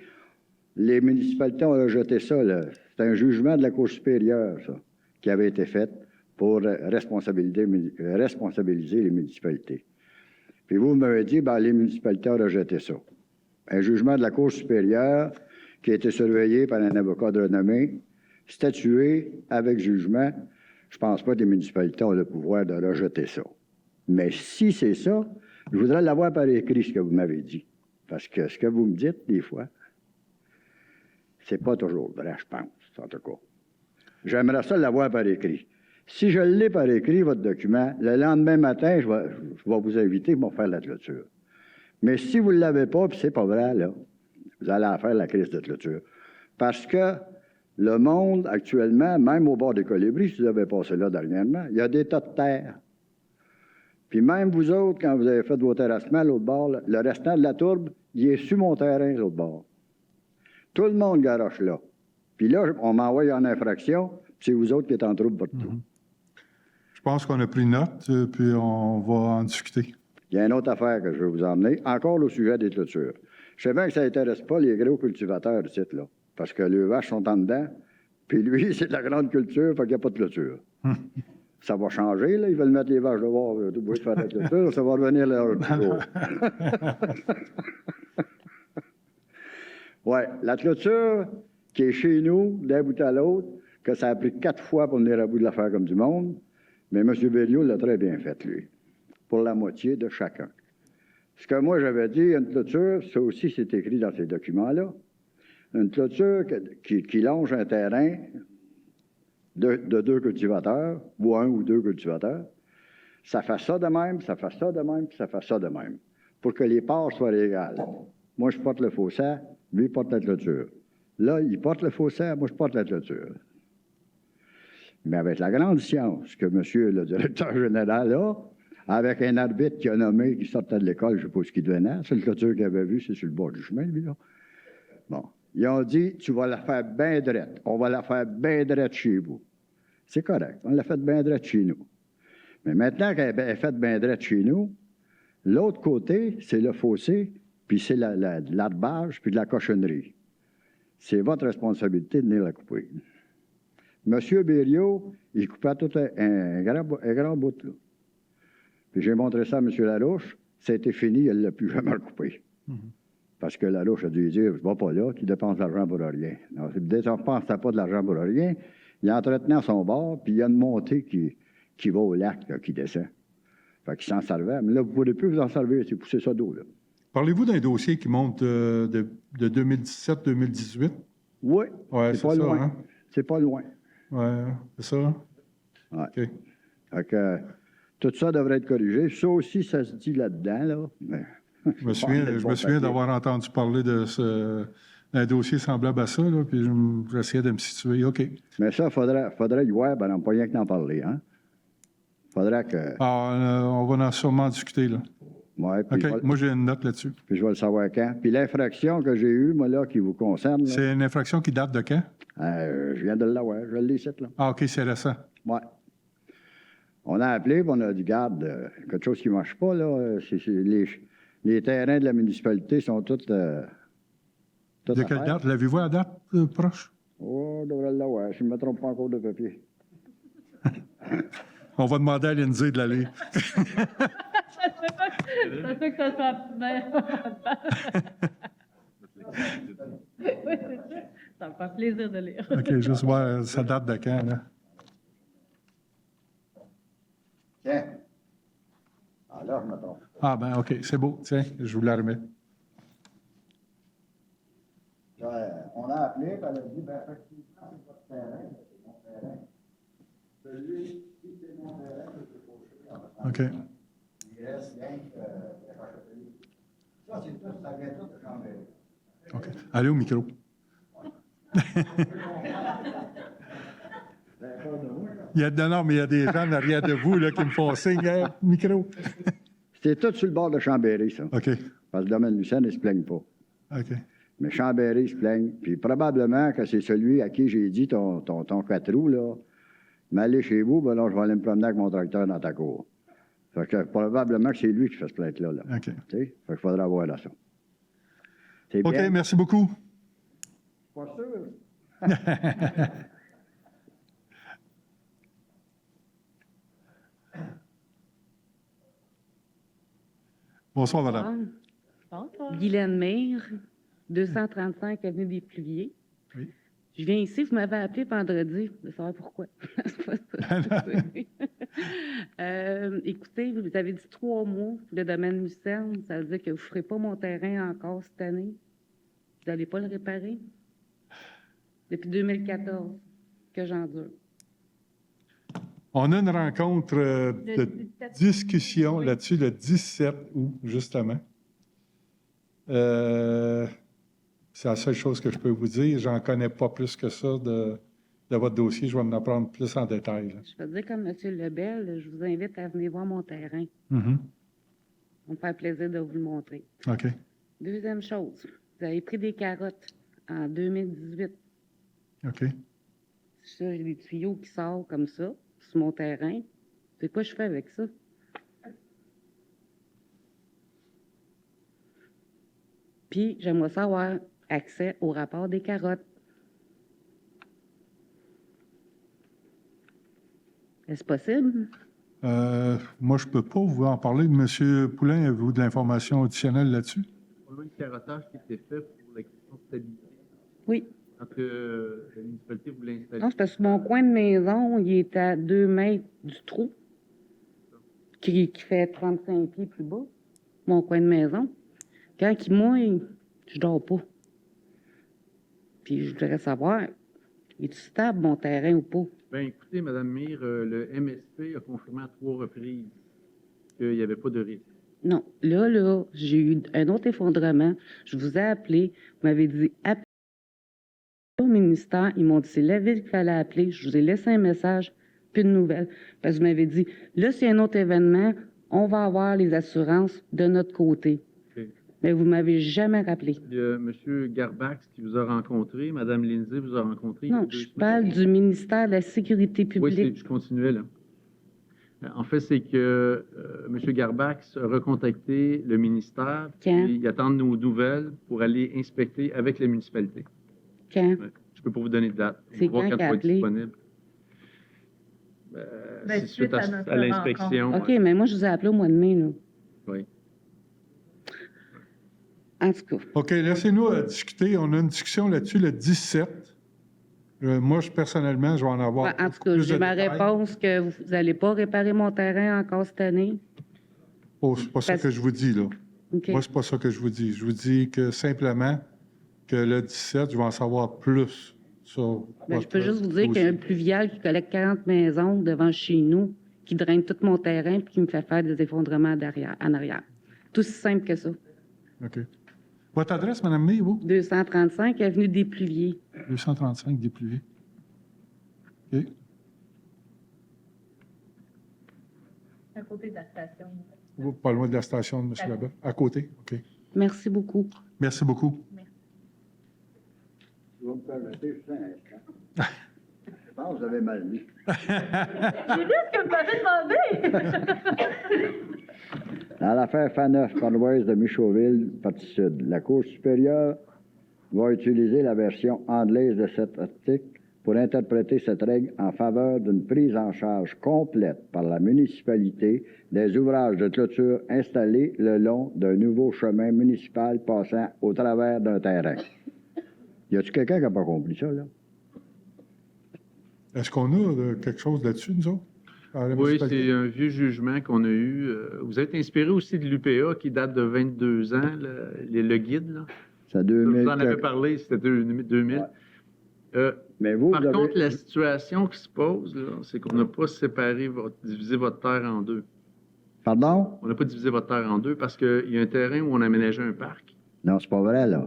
les municipalités ont rejeté ça, là. C'est un jugement de la Cour supérieure, ça, qui avait été fait pour responsabiliser les municipalités. Puis vous m'avez dit, ben, les municipalités ont rejeté ça. Un jugement de la Cour supérieure qui a été surveillé par un avocat de renommée, statué avec jugement. Je pense pas que les municipalités ont le pouvoir de rejeter ça. Mais si c'est ça, je voudrais l'avoir par écrit, ce que vous m'avez dit. Parce que ce que vous me dites, des fois, c'est pas toujours vrai, je pense, en tout cas. J'aimerais ça l'avoir par écrit. Si je l'ai par écrit, votre document, le lendemain matin, je vais vous inviter pour faire la clôture. Mais si vous ne l'avez pas, puis c'est pas vrai, là, vous allez faire la crise de clôture. Parce que le monde, actuellement, même au bord des Colibris, si vous avez passé là dernièrement, il y a des tas de terre. Puis même vous autres, quand vous avez fait vos terrassements à l'autre bord, là, le restant de la tourbe, il est sur mon terrain, l'autre bord. Tout le monde garoche là. Puis là, on m'envoie en infraction, puis c'est vous autres qui êtes en trouble partout. Je pense qu'on a pris note, puis on va en discuter. Il y a une autre affaire que je vais vous emmener, encore au sujet des clôtures. Je sais bien que ça n'intéresse pas les gros cultivateurs du site, là, parce que les vaches sont en dedans, puis lui, c'est de la grande culture, fait qu'il n'y a pas de clôture. Ça va changer, là, ils veulent mettre les vaches dehors, tout de faire la clôture, ça va revenir leur jour. Oui, la clôture qui est chez nous, d'un bout à l'autre, que ça a pris 4 fois pour venir à bout de l'affaire comme du monde, mais M. Berriot l'a très bien fait, lui, pour la moitié de chacun. Ce que moi j'avais dit, une clôture, ça aussi c'est écrit dans ces documents-là, une clôture qui longe un terrain de 2 cultivateurs, ou 1 ou 2 cultivateurs, ça fait ça de même, ça fait ça de même, puis ça fait ça de même, pour que les parts soient égales. Moi, je porte le fossé, lui, il porte la clôture. Là, il porte le fossé, moi, je porte la clôture. Mais avec la grande science que monsieur le directeur général a, avec un arbitre qui a nommé, qui sortait de l'école, je ne sais pas ce qu'il devenait, c'est le clôture qu'il avait vu, c'est sur le bord du chemin, lui, là. Bon. Ils ont dit, tu vas la faire bien drette. On va la faire bien drette chez vous. C'est correct. On l'a fait bien drette chez nous. Mais maintenant qu'elle est faite bien drette chez nous, l'autre côté, c'est le fossé, puis c'est l'arbage, puis de la cochonnerie. C'est votre responsabilité de venir la couper. Monsieur Berriot, il coupait tout un grand bout, là. Puis j'ai montré ça à M. Larouche, ça a été fini, il ne l'a plus jamais recoupé. Parce que Larouche a dû dire, je ne vais pas là, tu dépenses de l'argent pour rien. Non, si tu ne dépenses pas de l'argent pour rien, il entretenait son bord, puis il y a une montée qui va au lac, là, qui descend. Fait qu'il s'en servait. Mais là, vous ne pouvez plus vous en servir, c'est pousser ça d'eau, là. Parlez-vous d'un dossier qui monte de 2017-2018? Oui, Ouais, c'est pas ça, loin. hein? C'est pas loin. Oui, c'est ça? Ouais. OK. Fait que, tout ça devrait être corrigé. Ça aussi, ça se dit là-dedans, là. Mais, Je me souviens d'avoir entendu parler d'un dossier semblable à ça, là, puis j'essayais de me situer. OK. Mais ça, faudrait y voir, ben, pas rien que d'en parler, hein. Faudrait que... On va sûrement discuter, là. Ouais, puis OK. Moi, j'ai une note là-dessus. Puis je vais le savoir quand. Puis l'infraction que j'ai eue, moi, là, qui vous concerne... là, C'est une infraction qui date de quand? je viens de l'avoir. Je l'ai ici, là. Ah, OK, c'est récent. Ouais. On a appelé, puis on a dit, garde, quelque chose qui ne marche pas, là. Les terrains de la municipalité sont tous... De quelle date? L'avez-vous à date proche? Oh, on devrait l'avoir. Je ne me trompe pas encore de papier. On va demander à Lindsay de la lire. Ça fait que ça soit bien. Oui, c'est ça. Ça me fait plaisir de lire. OK, juste voir, ça date de quand, là? Tiens. Ah, là, je me trompe. Ah, ben, OK, c'est beau. Tiens, je vous la remets. On a appelé, puis elle a dit, ben, effectivement, c'est votre terrain, c'est mon terrain. Celui, si c'est mon terrain, je peux pocher. OK. Il reste bien que la rocheterie. OK. Allez au micro. Non, mais il y a des gens derrière de vous là, qui me font signe. Hey, micro. C'est tout sur le bord de Chambéry, ça. OK. Parce que le domaine Lucerne, ils ne se plaignent pas. OK. Mais Chambéry se plaignent. Puis probablement que c'est celui à qui j'ai dit ton 4 roues, là. Mais allez chez vous, ben là, je vais aller me promener avec mon tracteur dans ta cour. Fait que probablement que c'est lui qui fait ce plainte-là. Là. OK. Tu sais? Fait qu'il faudra voir là ça. C'est OK, bien. merci beaucoup. Pas sûr. Bonsoir, madame. Guylaine Mire, 235 Avenue des Pluviers. Oui. Je viens ici, vous m'avez appelé vendredi, de savoir pourquoi. C'est pas ça. Écoutez, vous avez dit 3 mois, le domaine Lucerne, ça veut dire que vous ne ferez pas mon terrain encore cette année. Vous n'allez pas le réparer? Depuis 2014 que j'endure. On a une rencontre de discussion là-dessus le 17 août, justement. C'est la seule chose que je peux vous dire. J'en connais pas plus que ça de votre dossier. Je vais m'en apprendre plus en détail. Là. Je vais dire comme M. Lebel, je vous invite à venir voir mon terrain. Mm-hmm. Ça me fait plaisir de vous le montrer. OK. Deuxième chose, vous avez pris des carottes en 2018. OK. Ça, j'ai des tuyaux qui sortent comme ça, sur mon terrain. C'est quoi je fais avec ça? Puis, j'aimerais ça avoir accès au rapport des carottes. Est-ce possible? Moi, je ne peux pas vous en parler. Monsieur Poulain, avez-vous de l'information additionnelle là-dessus? On a un carottage qui était fait pour la question de stabilité. Oui. Quand la municipalité voulait installer. Non, c'est parce que mon coin de maison, il est à 2 mètres du trou, qui fait 35 pieds plus bas, mon coin de maison. Quand il mouille, je dors pas. Puis je voudrais savoir, est-il stable, mon terrain, ou pas? Bien, écoutez, Mme Mire, le MSP a confirmé à 3 reprises qu'il n'y avait pas de risque. Non. Là, j'ai eu un autre effondrement. Je vous ai appelé. Vous m'avez dit, appelez au ministère. Ils m'ont dit, c'est la ville qu'il fallait appeler. Je vous ai laissé un message, plus de nouvelles. Parce que vous m'avez dit, là, s'il y a un autre événement, on va avoir les assurances de notre côté. OK. Mais vous ne m'avez jamais rappelé. Il y a M. Garbax qui vous a rencontré, Mme Lindsay vous a rencontré. Non, je parle du ministère de la Sécurité Oui, publique. je continuais là. En fait, c'est que M. Garbax a recontacté le ministère. Quand? Il attend nos nouvelles pour aller inspecter avec la municipalité. Quand? Ouais. Je ne peux pas vous donner de date. C'est On va voir quand quand il va être appelé? disponible. C'est suite à l'inspection. OK, mais moi, je vous ai appelé au mois de mai, là. Oui. En tout cas. OK, laissez-nous discuter. On a une discussion là-dessus le 17. Moi, personnellement, je vais en avoir. En tout cas, j'ai ma réponse que vous n'allez pas réparer mon terrain encore cette année. Oh, c'est pas ça que je vous dis, là. OK. Moi, c'est pas ça que je vous dis. Je vous dis que simplement que le 17, je vais en savoir plus sur. Ben, je peux juste vous dire qu'il y a un pluvial qui collecte 40 maisons devant chez nous, qui draine tout mon terrain puis qui me fait faire des effondrements en arrière. Tout aussi simple que ça. OK. Votre adresse, Mme May, vous? 235 Avenue des Pluviers. 235 des Pluviers. OK. À côté de la station. Pas loin de la station de M. Lebel. À côté? OK. Merci beaucoup. Merci beaucoup. Si vous me permettez, je fais un instant. Je pense que vous avez mal lu. J'ai lu ce que vous m'avez demandé! Dans l'affaire Faneuf, paroisse de Michauville, partie sud, la Cour supérieure va utiliser la version anglaise de cet article pour interpréter cette règle en faveur d'une prise en charge complète par la municipalité des ouvrages de clôture installés le long d'un nouveau chemin municipal passant au travers d'un terrain. Y a-t-il quelqu'un qui n'a pas compris ça, là? Est-ce qu'on a quelque chose là-dessus, nous autres? Oui, c'est un vieux jugement qu'on a eu. Vous êtes inspiré aussi de l'UPA qui date de 22 ans, le guide. Là. C'est 2000. Vous en avez parlé, c'était 2000. Ouais. Mais vous, Par vous avez... contre, la situation qui se pose, là, c'est qu'on n'a pas divisé votre terre en deux. Pardon? On n'a pas divisé votre terre en deux parce qu'il y a un terrain où on a aménagé un parc. Non, c'est pas vrai, là.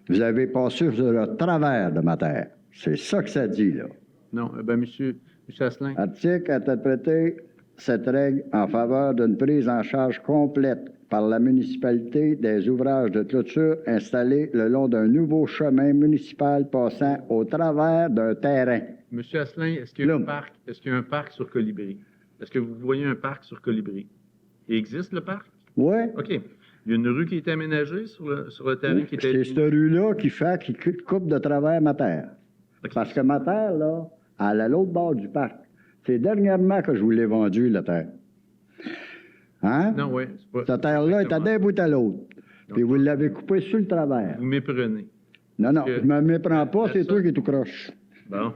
Vous avez passé sur le travers de ma terre. C'est ça que ça dit, là. Non, monsieur Asselin. Article interprété cette règle en faveur d'une prise en charge complète par la municipalité des ouvrages de clôture installés le long d'un nouveau chemin municipal passant au travers d'un terrain. Monsieur Asselin, est-ce qu'il y a un parc sur Colibri? Est-ce que vous voyez un parc sur Colibri? Il existe le parc? Oui. OK. Il y a une rue qui est aménagée sur le terrain qui était... C'est cette rue-là qui coupe de travers ma terre. OK. Parce que ma terre, là, elle est à l'autre bord du parc. C'est dernièrement que je vous l'ai vendue, la terre. Hein? Non, oui. Cette terre-là est à d'un bout à l'autre. Puis vous l'avez coupée sur le travers. Vous méprenez. Non, non, que- je me méprends pas, c'est ça- toi qui es tout croche. Bon.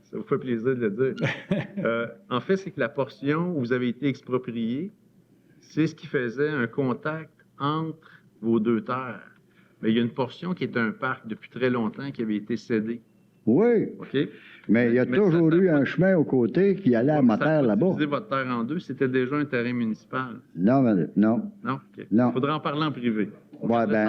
Ça vous fait plaisir de le dire. En fait, c'est que la portion où vous avez été exproprié, c'est ce qui faisait un contact entre vos deux terres. Mais il y a une portion qui est un parc depuis très longtemps qui avait été cédée. Oui, OK? mais il y a Mais toujours ça- eu un chemin aux côtés qui allait à ma terre là-bas. Diviser votre terre en deux, c'était déjà un terrain municipal. Non, non. Non? OK. Non. Il faudra en parler en privé. Ouais, ben,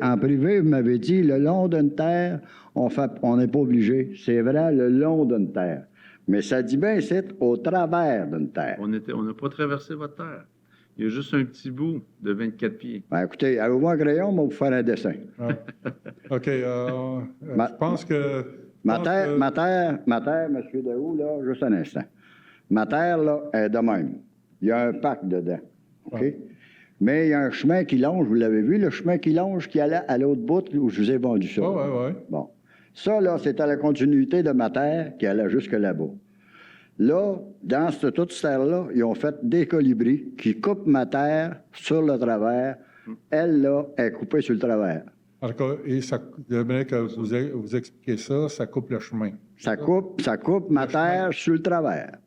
en privé, vous m'avez dit, le long d'une terre, on n'est pas obligé. C'est vrai, le long d'une terre. Mais ça dit bien, c'est au travers d'une terre. On n'a pas traversé votre terre. Il y a juste un petit bout de 24 pieds. Ben, écoutez, avez-vous un crayon, on va vous faire un dessin. OK. Ma- Je pense que... Ma terre, M. Daou, là, juste un instant. Ma terre, là, est de même. Il y a un parc dedans. OK? Ouais. Mais il y a un chemin qui longe, vous l'avez vu, le chemin qui longe qui allait à l'autre bout où je vous ai vendu ça. Oui. Bon. Ça, là, c'est à la continuité de ma terre qui allait jusque là-bas. Là, dans toute cette terre-là, ils ont fait des colibris qui coupent ma terre sur le travers. Elle, là, est coupée sur le travers. Et ça, j'aimerais que vous expliquiez ça, ça coupe le chemin. Ça coupe ma terre sur le travers.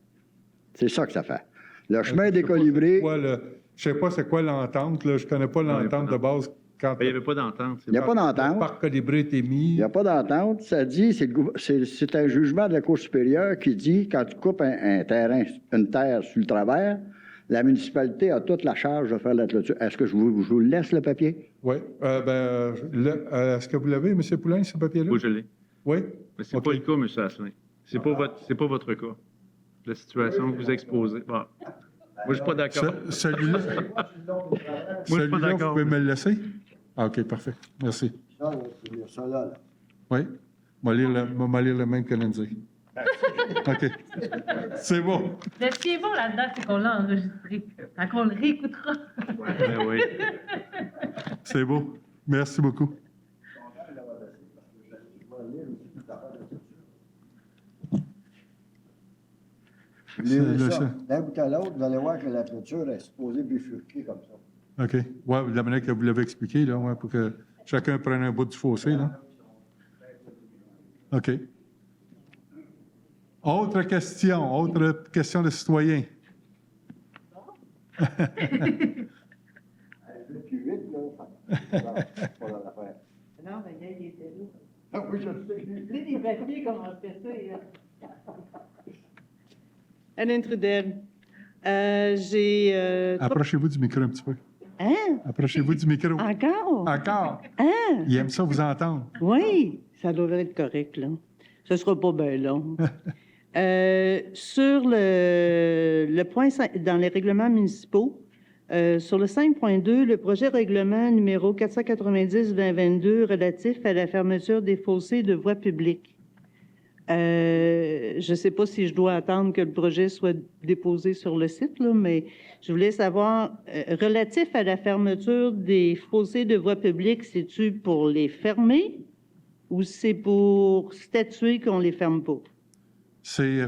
C'est ça que ça fait. Le chemin des colibris, Je ne sais pas c'est quoi l'entente, là. Je ne connais pas l'entente de base. Quand Ben, il n'y avait pas d'entente. il n'y a pas le d'entente. parc Colibri était mis. Il n'y a pas d'entente. Ça dit, c'est un jugement de la Cour supérieure qui dit, quand tu coupes un terrain, une terre sur le travers, la municipalité a toute la charge de faire la clôture. Est-ce que je vous laisse le papier? Oui. Est-ce que vous l'avez, M. Poulain, ce papier-là? Oui, je l'ai. Oui? Mais c'est pas le cas, M. Asselin. C'est pas votre cas. La situation que vous exposez. Bon. Moi, je suis pas d'accord. Celui-là, suis pas vous d'accord. pouvez me le laisser? Ah, OK, parfait. Merci. Ça, là. Oui. Je vais lire le même que Lindsay. OK. C'est bon. Ce qui est bon là-dedans, c'est qu'on l'a enregistré. Fait qu'on le réécoutera. Ben oui. C'est beau. Merci beaucoup. D'un bout à l'autre, vous allez voir que la clôture est supposée bifurquer comme ça. OK. Oui, de la manière que vous l'avez expliqué, là, ouais, pour que chacun prenne un bout du fossé, là. OK. Autre question de citoyen. Plus vite, là. Pas dans l'affaire. Non, mais il était là. Ah oui, je sais. Tu sais, les papiers, comment on fait ça, Alain Trudel. J'ai... Approchez-vous du micro un petit peu. Hein? Approchez-vous du micro. Encore? Encore. Hein? Il aime ça vous entendre. Oui, ça devrait être correct, là. Ce sera pas bien long. Sur le point dans les règlements municipaux, sur le 5.2, le projet règlement numéro 490-2022 relatif à la fermeture des fossés de voies publiques. Je ne sais pas si je dois attendre que le projet soit déposé sur le site, là, mais je voulais savoir, relatif à la fermeture des fossés de voies publiques, c'est-tu pour les fermer ou c'est pour statuer qu'on ne les ferme pas? C'est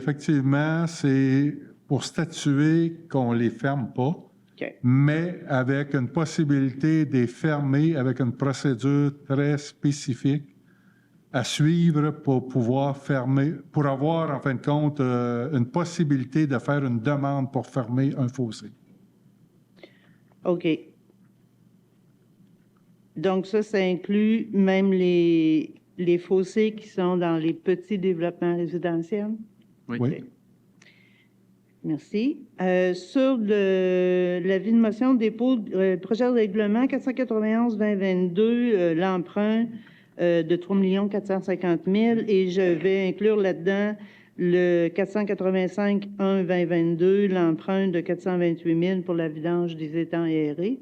pour statuer qu'on ne les ferme pas, OK. mais avec une possibilité de les fermer avec une procédure très spécifique à suivre pour pouvoir fermer, pour avoir, en fin de compte, une possibilité de faire une demande pour fermer un fossé. OK. Donc ça inclut même les fossés qui sont dans les petits développements résidentiels? Oui. Oui. Merci. Sur l'avis de motion de dépôt, projet de règlement 491-2022, l'emprunt de 3 450 000 et je vais inclure là-dedans le 485-1-2022, l'emprunt de 428 000 pour la vidange des étangs aérés.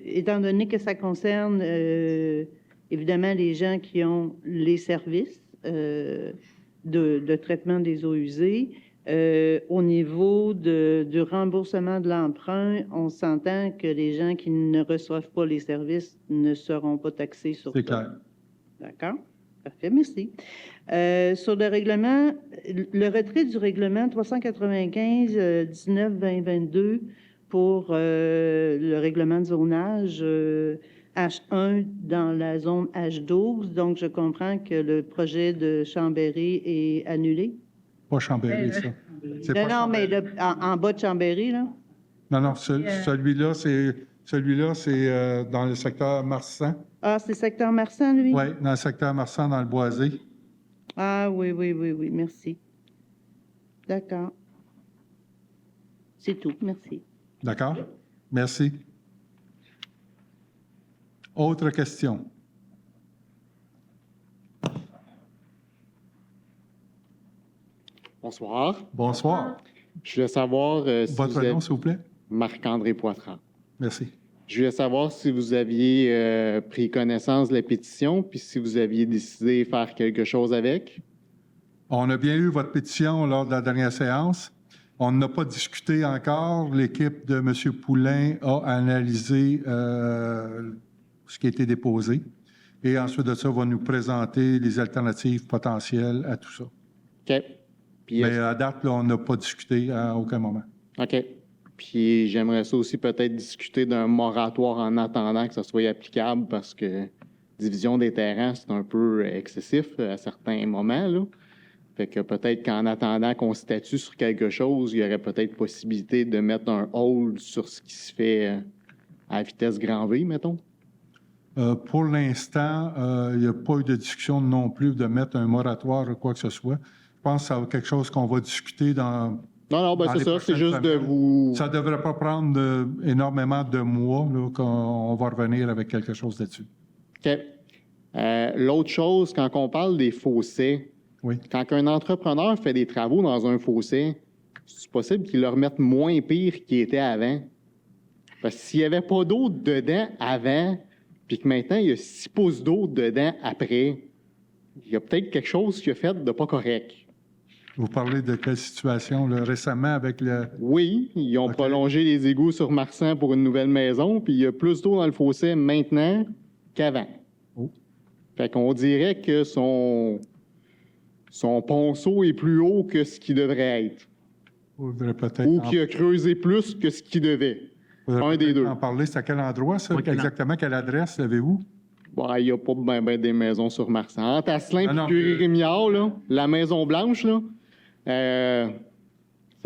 Étant donné que ça concerne évidemment les gens qui ont les services de traitement des eaux usées, au niveau du remboursement de l'emprunt, on s'entend que les gens qui ne reçoivent pas les services ne seront pas taxés sur ça. C'est clair. D'accord? Parfait, merci. Sur le règlement, le retrait du règlement 395-19-2022 pour le règlement de zonage H1 dans la zone H12. Donc, je comprends que le projet de Chambéry est annulé. Pas Chambéry, ça. C'est Non, pas non, mais Chambéry. en bas de Chambéry, là? Non, non, celui-là, c'est dans le secteur Marsan. Ah, c'est secteur Marsan, lui? Oui, dans le secteur Marsan, dans le Boisé. Ah, oui, merci. D'accord. C'est tout, merci. D'accord? Merci. Autre question? Bonsoir. Bonsoir. Je voulais savoir si Votre vous avez... nom, s'il vous plaît? Marc-André Poitras. Merci. Je voulais savoir si vous aviez pris connaissance de la pétition, puis si vous aviez décidé de faire quelque chose avec. On a bien eu votre pétition lors de la dernière séance. On n'a pas discuté encore. L'équipe de M. Poulain a analysé ce qui a été déposé. Et ensuite de ça, va nous présenter les alternatives potentielles à tout ça. OK. Puis, Mais à date, là, on n'a pas discuté à aucun moment. OK. Puis j'aimerais ça aussi peut-être discuter d'un moratoire en attendant que ça soit applicable parce que division des terrains, c'est un peu excessif à certains moments, là. Fait que peut-être qu'en attendant qu'on statue sur quelque chose, il y aurait peut-être possibilité de mettre un hold sur ce qui se fait à vitesse grand V, mettons. Pour l'instant, il n'y a pas eu de discussion non plus de mettre un moratoire ou quoi que ce soit. Je pense que c'est quelque chose qu'on va discuter dans... Non, ben dans c'est les ça, c'est prochaines juste de semaines. vous... Ça ne devrait pas prendre énormément de mois là, qu'on va revenir avec quelque chose là-dessus. OK. L'autre chose, quand on parle des fossés, Oui. quand un entrepreneur fait des travaux dans un fossé, c'est possible qu'il le remette moins pire qu'il était avant. Parce que s'il n'y avait pas d'eau dedans avant, puis que maintenant il y a 6 pouces d'eau dedans après, il y a peut-être quelque chose qui a fait de pas correct. Vous parlez de quelle situation là, récemment avec le... Oui, ils ont OK. prolongé les égouts sur Marsan pour une nouvelle maison, puis il y a plus d'eau dans le fossé maintenant qu'avant. Oh. Fait qu'on dirait que son ponceau est plus haut que ce qu'il devrait être. Vous voudrez peut-être Ou qu'il a creusé plus que ce qu'il devait. Un des deux. en parler. C'est à quel endroit, ça? Oui, Exactement, quelle adresse l'avez-vous? Bon, il n'y a pas ben des maisons sur Marsan. Entre Asselin Ah non, et Curie-Rémillard, là, la Maison Blanche, là, c'est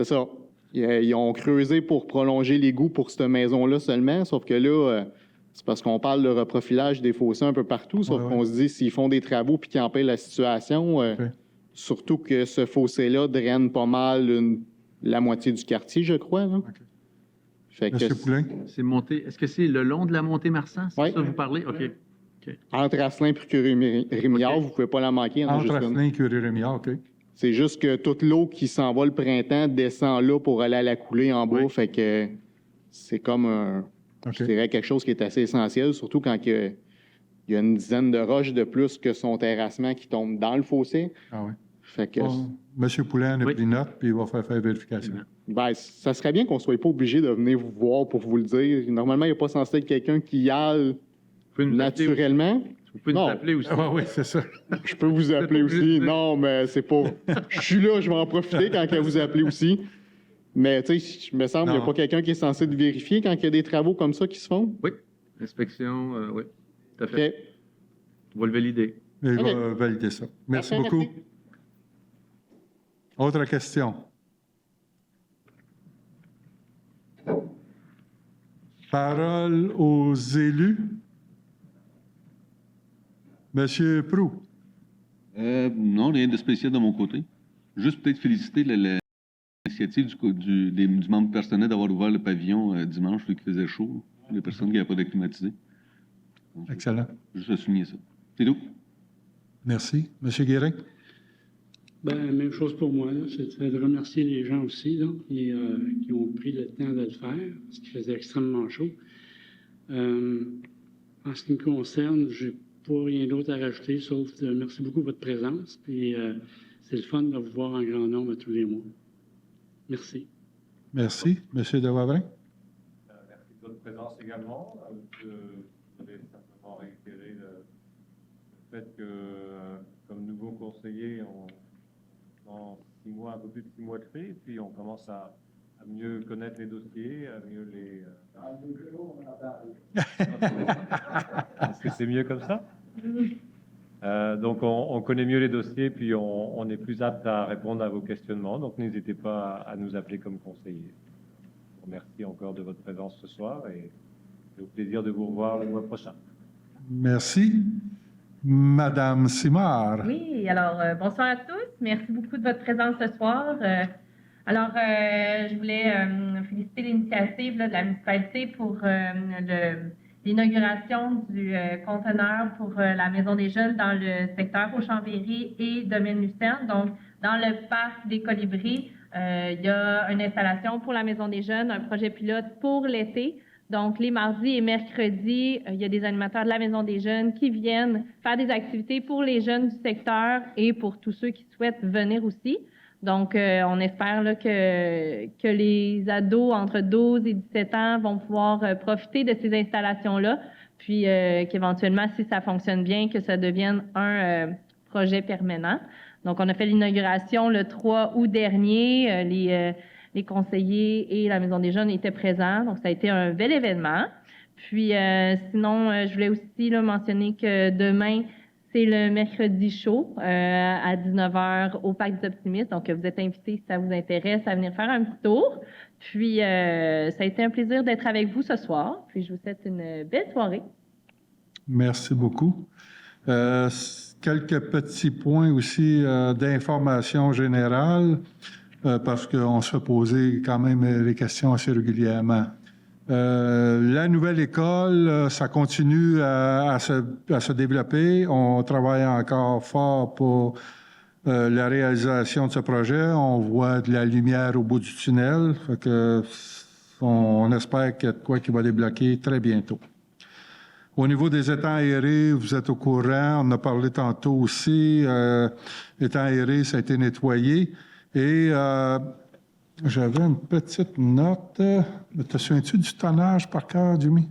ça. Ils ont creusé pour prolonger l'égout pour cette maison-là seulement, sauf que là, c'est parce qu'on parle de reprofilage des fossés un peu partout, sauf Ouais, qu'on se dit, s'ils font des travaux puis qu'ils empêchent la situation, surtout que ce fossé-là draine pas mal la moitié du quartier, je crois. Là. Fait que Monsieur Poulain? C'est monté. Est-ce que c'est le long de la montée Marsan? C'est Oui. ça que vous parlez? OK. entre Asselin et Curie-Rémillard, OK. vous ne pouvez pas la manquer. Entre Asselin et Curie-Rémillard, OK. C'est juste que toute l'eau qui s'en va le printemps descend là pour aller à la coulée en bas. Oui. Fait que c'est comme je dirais quelque chose qui est assez essentiel, surtout quand il y a une dizaine de roches de plus que son terrassement qui tombe dans le fossé. Ah oui. Fait que Monsieur Poulain a Oui. pris note, puis il va faire vérification. ben, ça serait bien qu'on ne soit pas obligé de venir vous voir pour vous le dire. Normalement, il n'y a pas censé être quelqu'un qui y aille Vous pouvez nous appeler naturellement. aussi. Vous pouvez nous Non. appeler aussi. Ah oui, c'est ça. Je peux vous appeler pas obligé aussi. de dire. Non, mais c'est pas. Je suis là, je vais en profiter quand elle vous appelez aussi. Mais tu sais, il me semble qu'il n'y a Non. pas quelqu'un qui est censé de vérifier quand il y a des travaux comme ça qui se font. Oui. Inspection, oui. Tout à fait. OK. On va le valider. Il OK. va valider ça. Merci Parfait, beaucoup. merci. Autre question? Parole aux élus. Monsieur Proulx. Non, rien de spécial de mon côté. Juste peut-être féliciter l'initiative du membre personnel d'avoir ouvert le pavillon dimanche, vu qu'il faisait chaud, les personnes qui n'avaient pas d'air climatisé. Excellent. Juste à souligner ça. C'est tout. Merci. Monsieur Guérin? Ben, même chose pour moi. C'est de remercier les gens aussi là, qui ont pris le temps de le faire, parce qu'il faisait extrêmement chaud. En ce qui me concerne, je n'ai pas rien d'autre à rajouter, sauf merci beaucoup de votre présence. Puis c'est le fun de vous voir en grand nombre tous les mois. Merci. Merci. Monsieur De Wavrin? Merci de votre présence également. Je voudrais simplement réitérer le fait que, comme nouveau conseiller, dans 6 mois, un peu plus de 6 mois de fait, puis on commence à mieux connaître les dossiers, à mieux les... Est-ce que c'est mieux comme ça? Donc, on connaît mieux les dossiers, puis on est plus apte à répondre à vos questionnements. Donc, n'hésitez pas à nous appeler comme conseiller. Merci encore de votre présence ce soir et au plaisir de vous revoir le mois prochain. Merci. Madame Simard. Oui, alors bonsoir à tous. Merci beaucoup de votre présence ce soir. Je voulais féliciter l'initiative de la municipalité pour l'inauguration du conteneur pour la Maison des Jeunes dans le secteur Auchamvéry et Domaine-Lucerne. Donc, dans le parc des Colibris, il y a une installation pour la Maison des Jeunes, un projet pilote pour l'été. Donc, les mardis et mercredis, il y a des animateurs de la Maison des Jeunes qui viennent faire des activités pour les jeunes du secteur et pour tous ceux qui souhaitent venir aussi. Donc, on espère là, que les ados entre 12 et 17 ans vont pouvoir profiter de ces installations-là, puis qu'éventuellement, si ça fonctionne bien, que ça devienne un projet permanent. Donc, on a fait l'inauguration le 3 août dernier. Les conseillers et la Maison des Jeunes étaient présents, donc ça a été un bel événement. Puis sinon, je voulais aussi là, mentionner que demain, c'est le mercredi chaud à 19h au Parc des Optimistes. Donc, vous êtes invités, si ça vous intéresse, à venir faire un petit tour. Puis, ça a été un plaisir d'être avec vous ce soir. Puis, je vous souhaite une belle soirée. Merci beaucoup. Quelques petits points aussi d'information générale. Parce qu'on se fait poser quand même les questions assez régulièrement. La nouvelle école, ça continue à se développer. On travaille encore fort pour la réalisation de ce projet. On voit de la lumière au bout du tunnel. Fait que on espère qu'il y a de quoi qui va débloquer très bientôt. Au niveau des étangs aérés, vous êtes au courant. On en a parlé tantôt aussi. Étangs aérés, ça a été nettoyé. Et j'avais une petite note. Te souviens-tu du tonnage par cœur, Jimmy?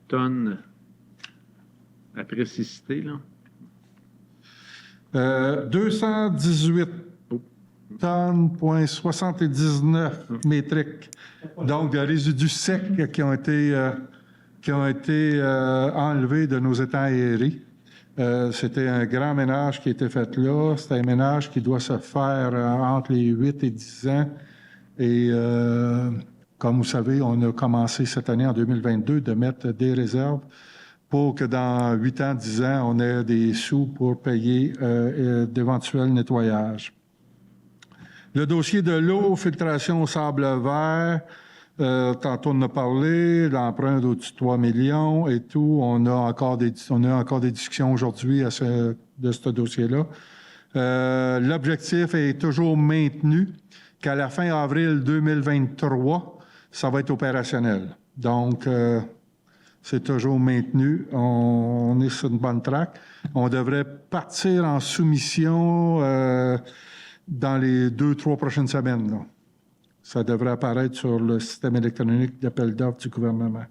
Tonnes. La précicité, là? 218 tonnes, point 79 métriques. Donc, de résidus secs qui ont été enlevés de nos étangs aérés. C'était un grand ménage qui a été fait là. C'est un ménage qui doit se faire entre les 8 et 10 ans. Et comme vous savez, on a commencé cette année, en 2022, de mettre des réserves pour que dans 8 ans, 10 ans, on ait des sous pour payer d'éventuels nettoyages. Le dossier de l'eau, filtration au sable vert, tantôt on en a parlé, l'emprunt d'au-dessus de 3 millions et tout. On a encore des discussions aujourd'hui de ce dossier-là. L'objectif est toujours maintenu qu'à la fin avril 2023, ça va être opérationnel. Donc, c'est toujours maintenu. On est sur une bonne track. On devrait partir en soumission dans les 2-3 prochaines semaines, là. Ça devrait apparaître sur le système électronique d'appel d'offres du gouvernement.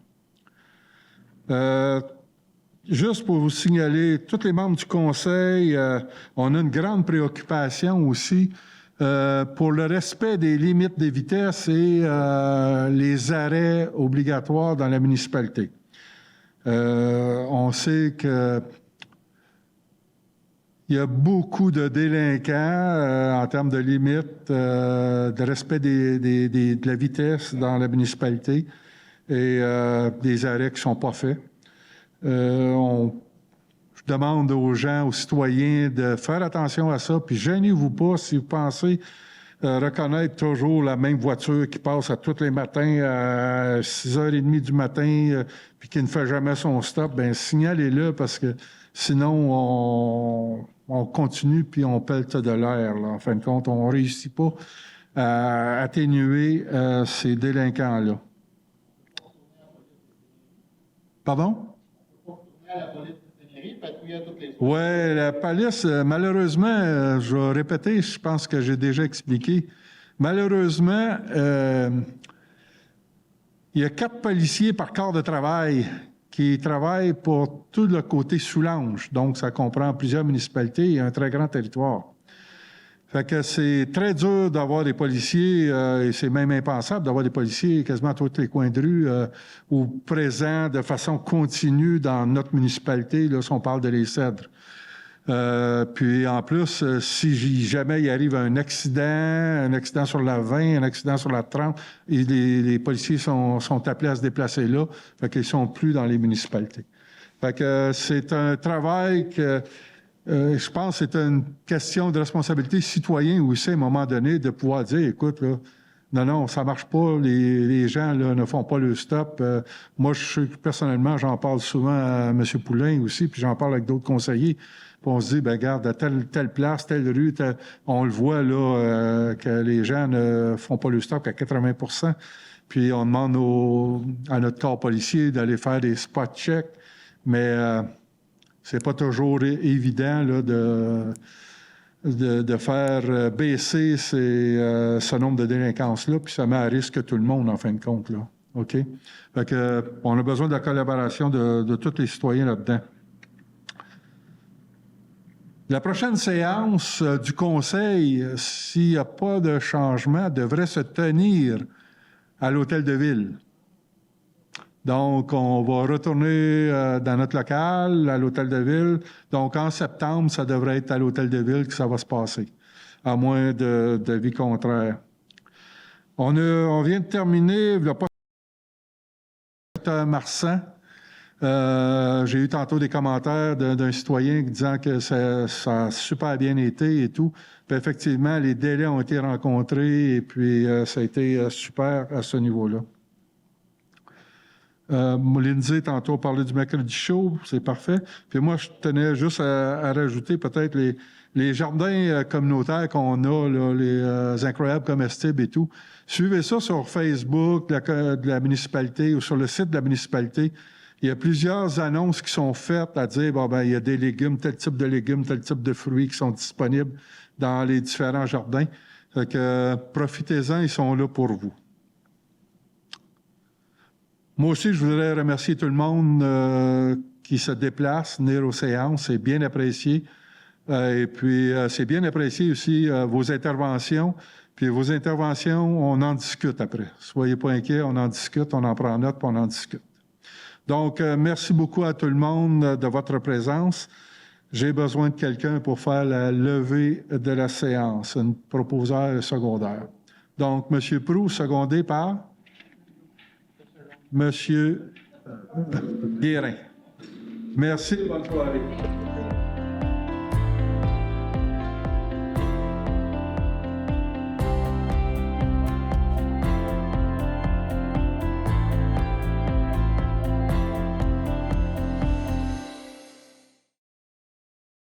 Juste pour vous signaler, tous les membres du Conseil, on a une grande préoccupation aussi pour le respect des limites de vitesse et les arrêts obligatoires dans la municipalité. On sait que il y a beaucoup de délinquants en termes de limites, de respect de la vitesse dans la municipalité et des arrêts qui ne sont pas faits. Je demande aux gens, aux citoyens de faire attention à ça, puis gênez-vous pas si vous pensez reconnaître toujours la même voiture qui passe à tous les matins à 6h30 du matin, puis qui ne fait jamais son stop, bien, signalez-le parce que sinon, on continue puis on pète de l'air. Là. En fin de compte, on ne réussit pas à atténuer ces délinquants-là. Pardon? Oui, la police, malheureusement, je vais répéter, je pense que j'ai déjà expliqué. Malheureusement, il y a 4 policiers par corps de travail qui travaillent pour tout le côté Soulanges. Donc, ça comprend plusieurs municipalités et un très grand territoire. Fait que c'est très dur d'avoir des policiers, et c'est même impensable d'avoir des policiers quasiment à tous les coins de rue ou présents de façon continue dans notre municipalité, là, si on parle de Les Cèdres. Puis en plus, si jamais il arrive un accident sur la 20, un accident sur la 30, et les policiers sont appelés à se déplacer là, fait qu'ils ne sont plus dans les municipalités. Fait que c'est un travail que je pense que c'est une question de responsabilité citoyenne aussi, à un moment donné, de pouvoir dire, écoute, là, non, ça marche pas, les gens là, ne font pas le stop. Moi, personnellement, j'en parle souvent à M. Poulain aussi, puis j'en parle avec d'autres conseillers. Puis on se dit, ben regarde, à telle place, telle rue, on le voit là, que les gens ne font pas le stop à 80%. Puis on demande à notre corps policier d'aller faire des spot checks, mais c'est pas toujours évident là, de faire baisser ce nombre de délinquances-là, puis ça met à risque tout le monde, en fin de compte. Là. OK? Fait que, on a besoin de la collaboration de tous les citoyens là-dedans. La prochaine séance du Conseil, s'il n'y a pas de changement, devrait se tenir à l'Hôtel de Ville. Donc, on va retourner dans notre local, à l'Hôtel de Ville. Donc, en septembre, ça devrait être à l'Hôtel de Ville que ça va se passer, à moins d'avis contraire. On vient de terminer, il n'y a pas Marsan. J'ai eu tantôt des commentaires d'un citoyen disant que ça a super bien été et tout. Puis effectivement, les délais ont été rencontrés et puis ça a été super à ce niveau-là. Lindsay, tantôt, parlait du mercredi chaud, c'est parfait. Puis moi, je tenais juste à rajouter peut-être les jardins communautaires qu'on a, là, les incroyables comestibles et tout. Suivez ça sur Facebook de la municipalité ou sur le site de la municipalité. Il y a plusieurs annonces qui sont faites à dire, bon, ben, il y a des légumes, tel type de légumes, tel type de fruits qui sont disponibles dans les différents jardins. Fait que profitez-en, ils sont là pour vous. Moi aussi, je voudrais remercier tout le monde qui se déplace, venir aux séances. C'est bien apprécié. Et puis, c'est bien apprécié aussi vos interventions. Puis vos interventions, on en discute après. Soyez pas inquiets, on en discute, on en prend note, puis on en discute. Donc, merci beaucoup à tout le monde de votre présence. J'ai besoin de quelqu'un pour faire la levée de la séance, une proposeur secondaire. Donc, M. Proulx, secondé par M. Guérin. Merci, bonne soirée.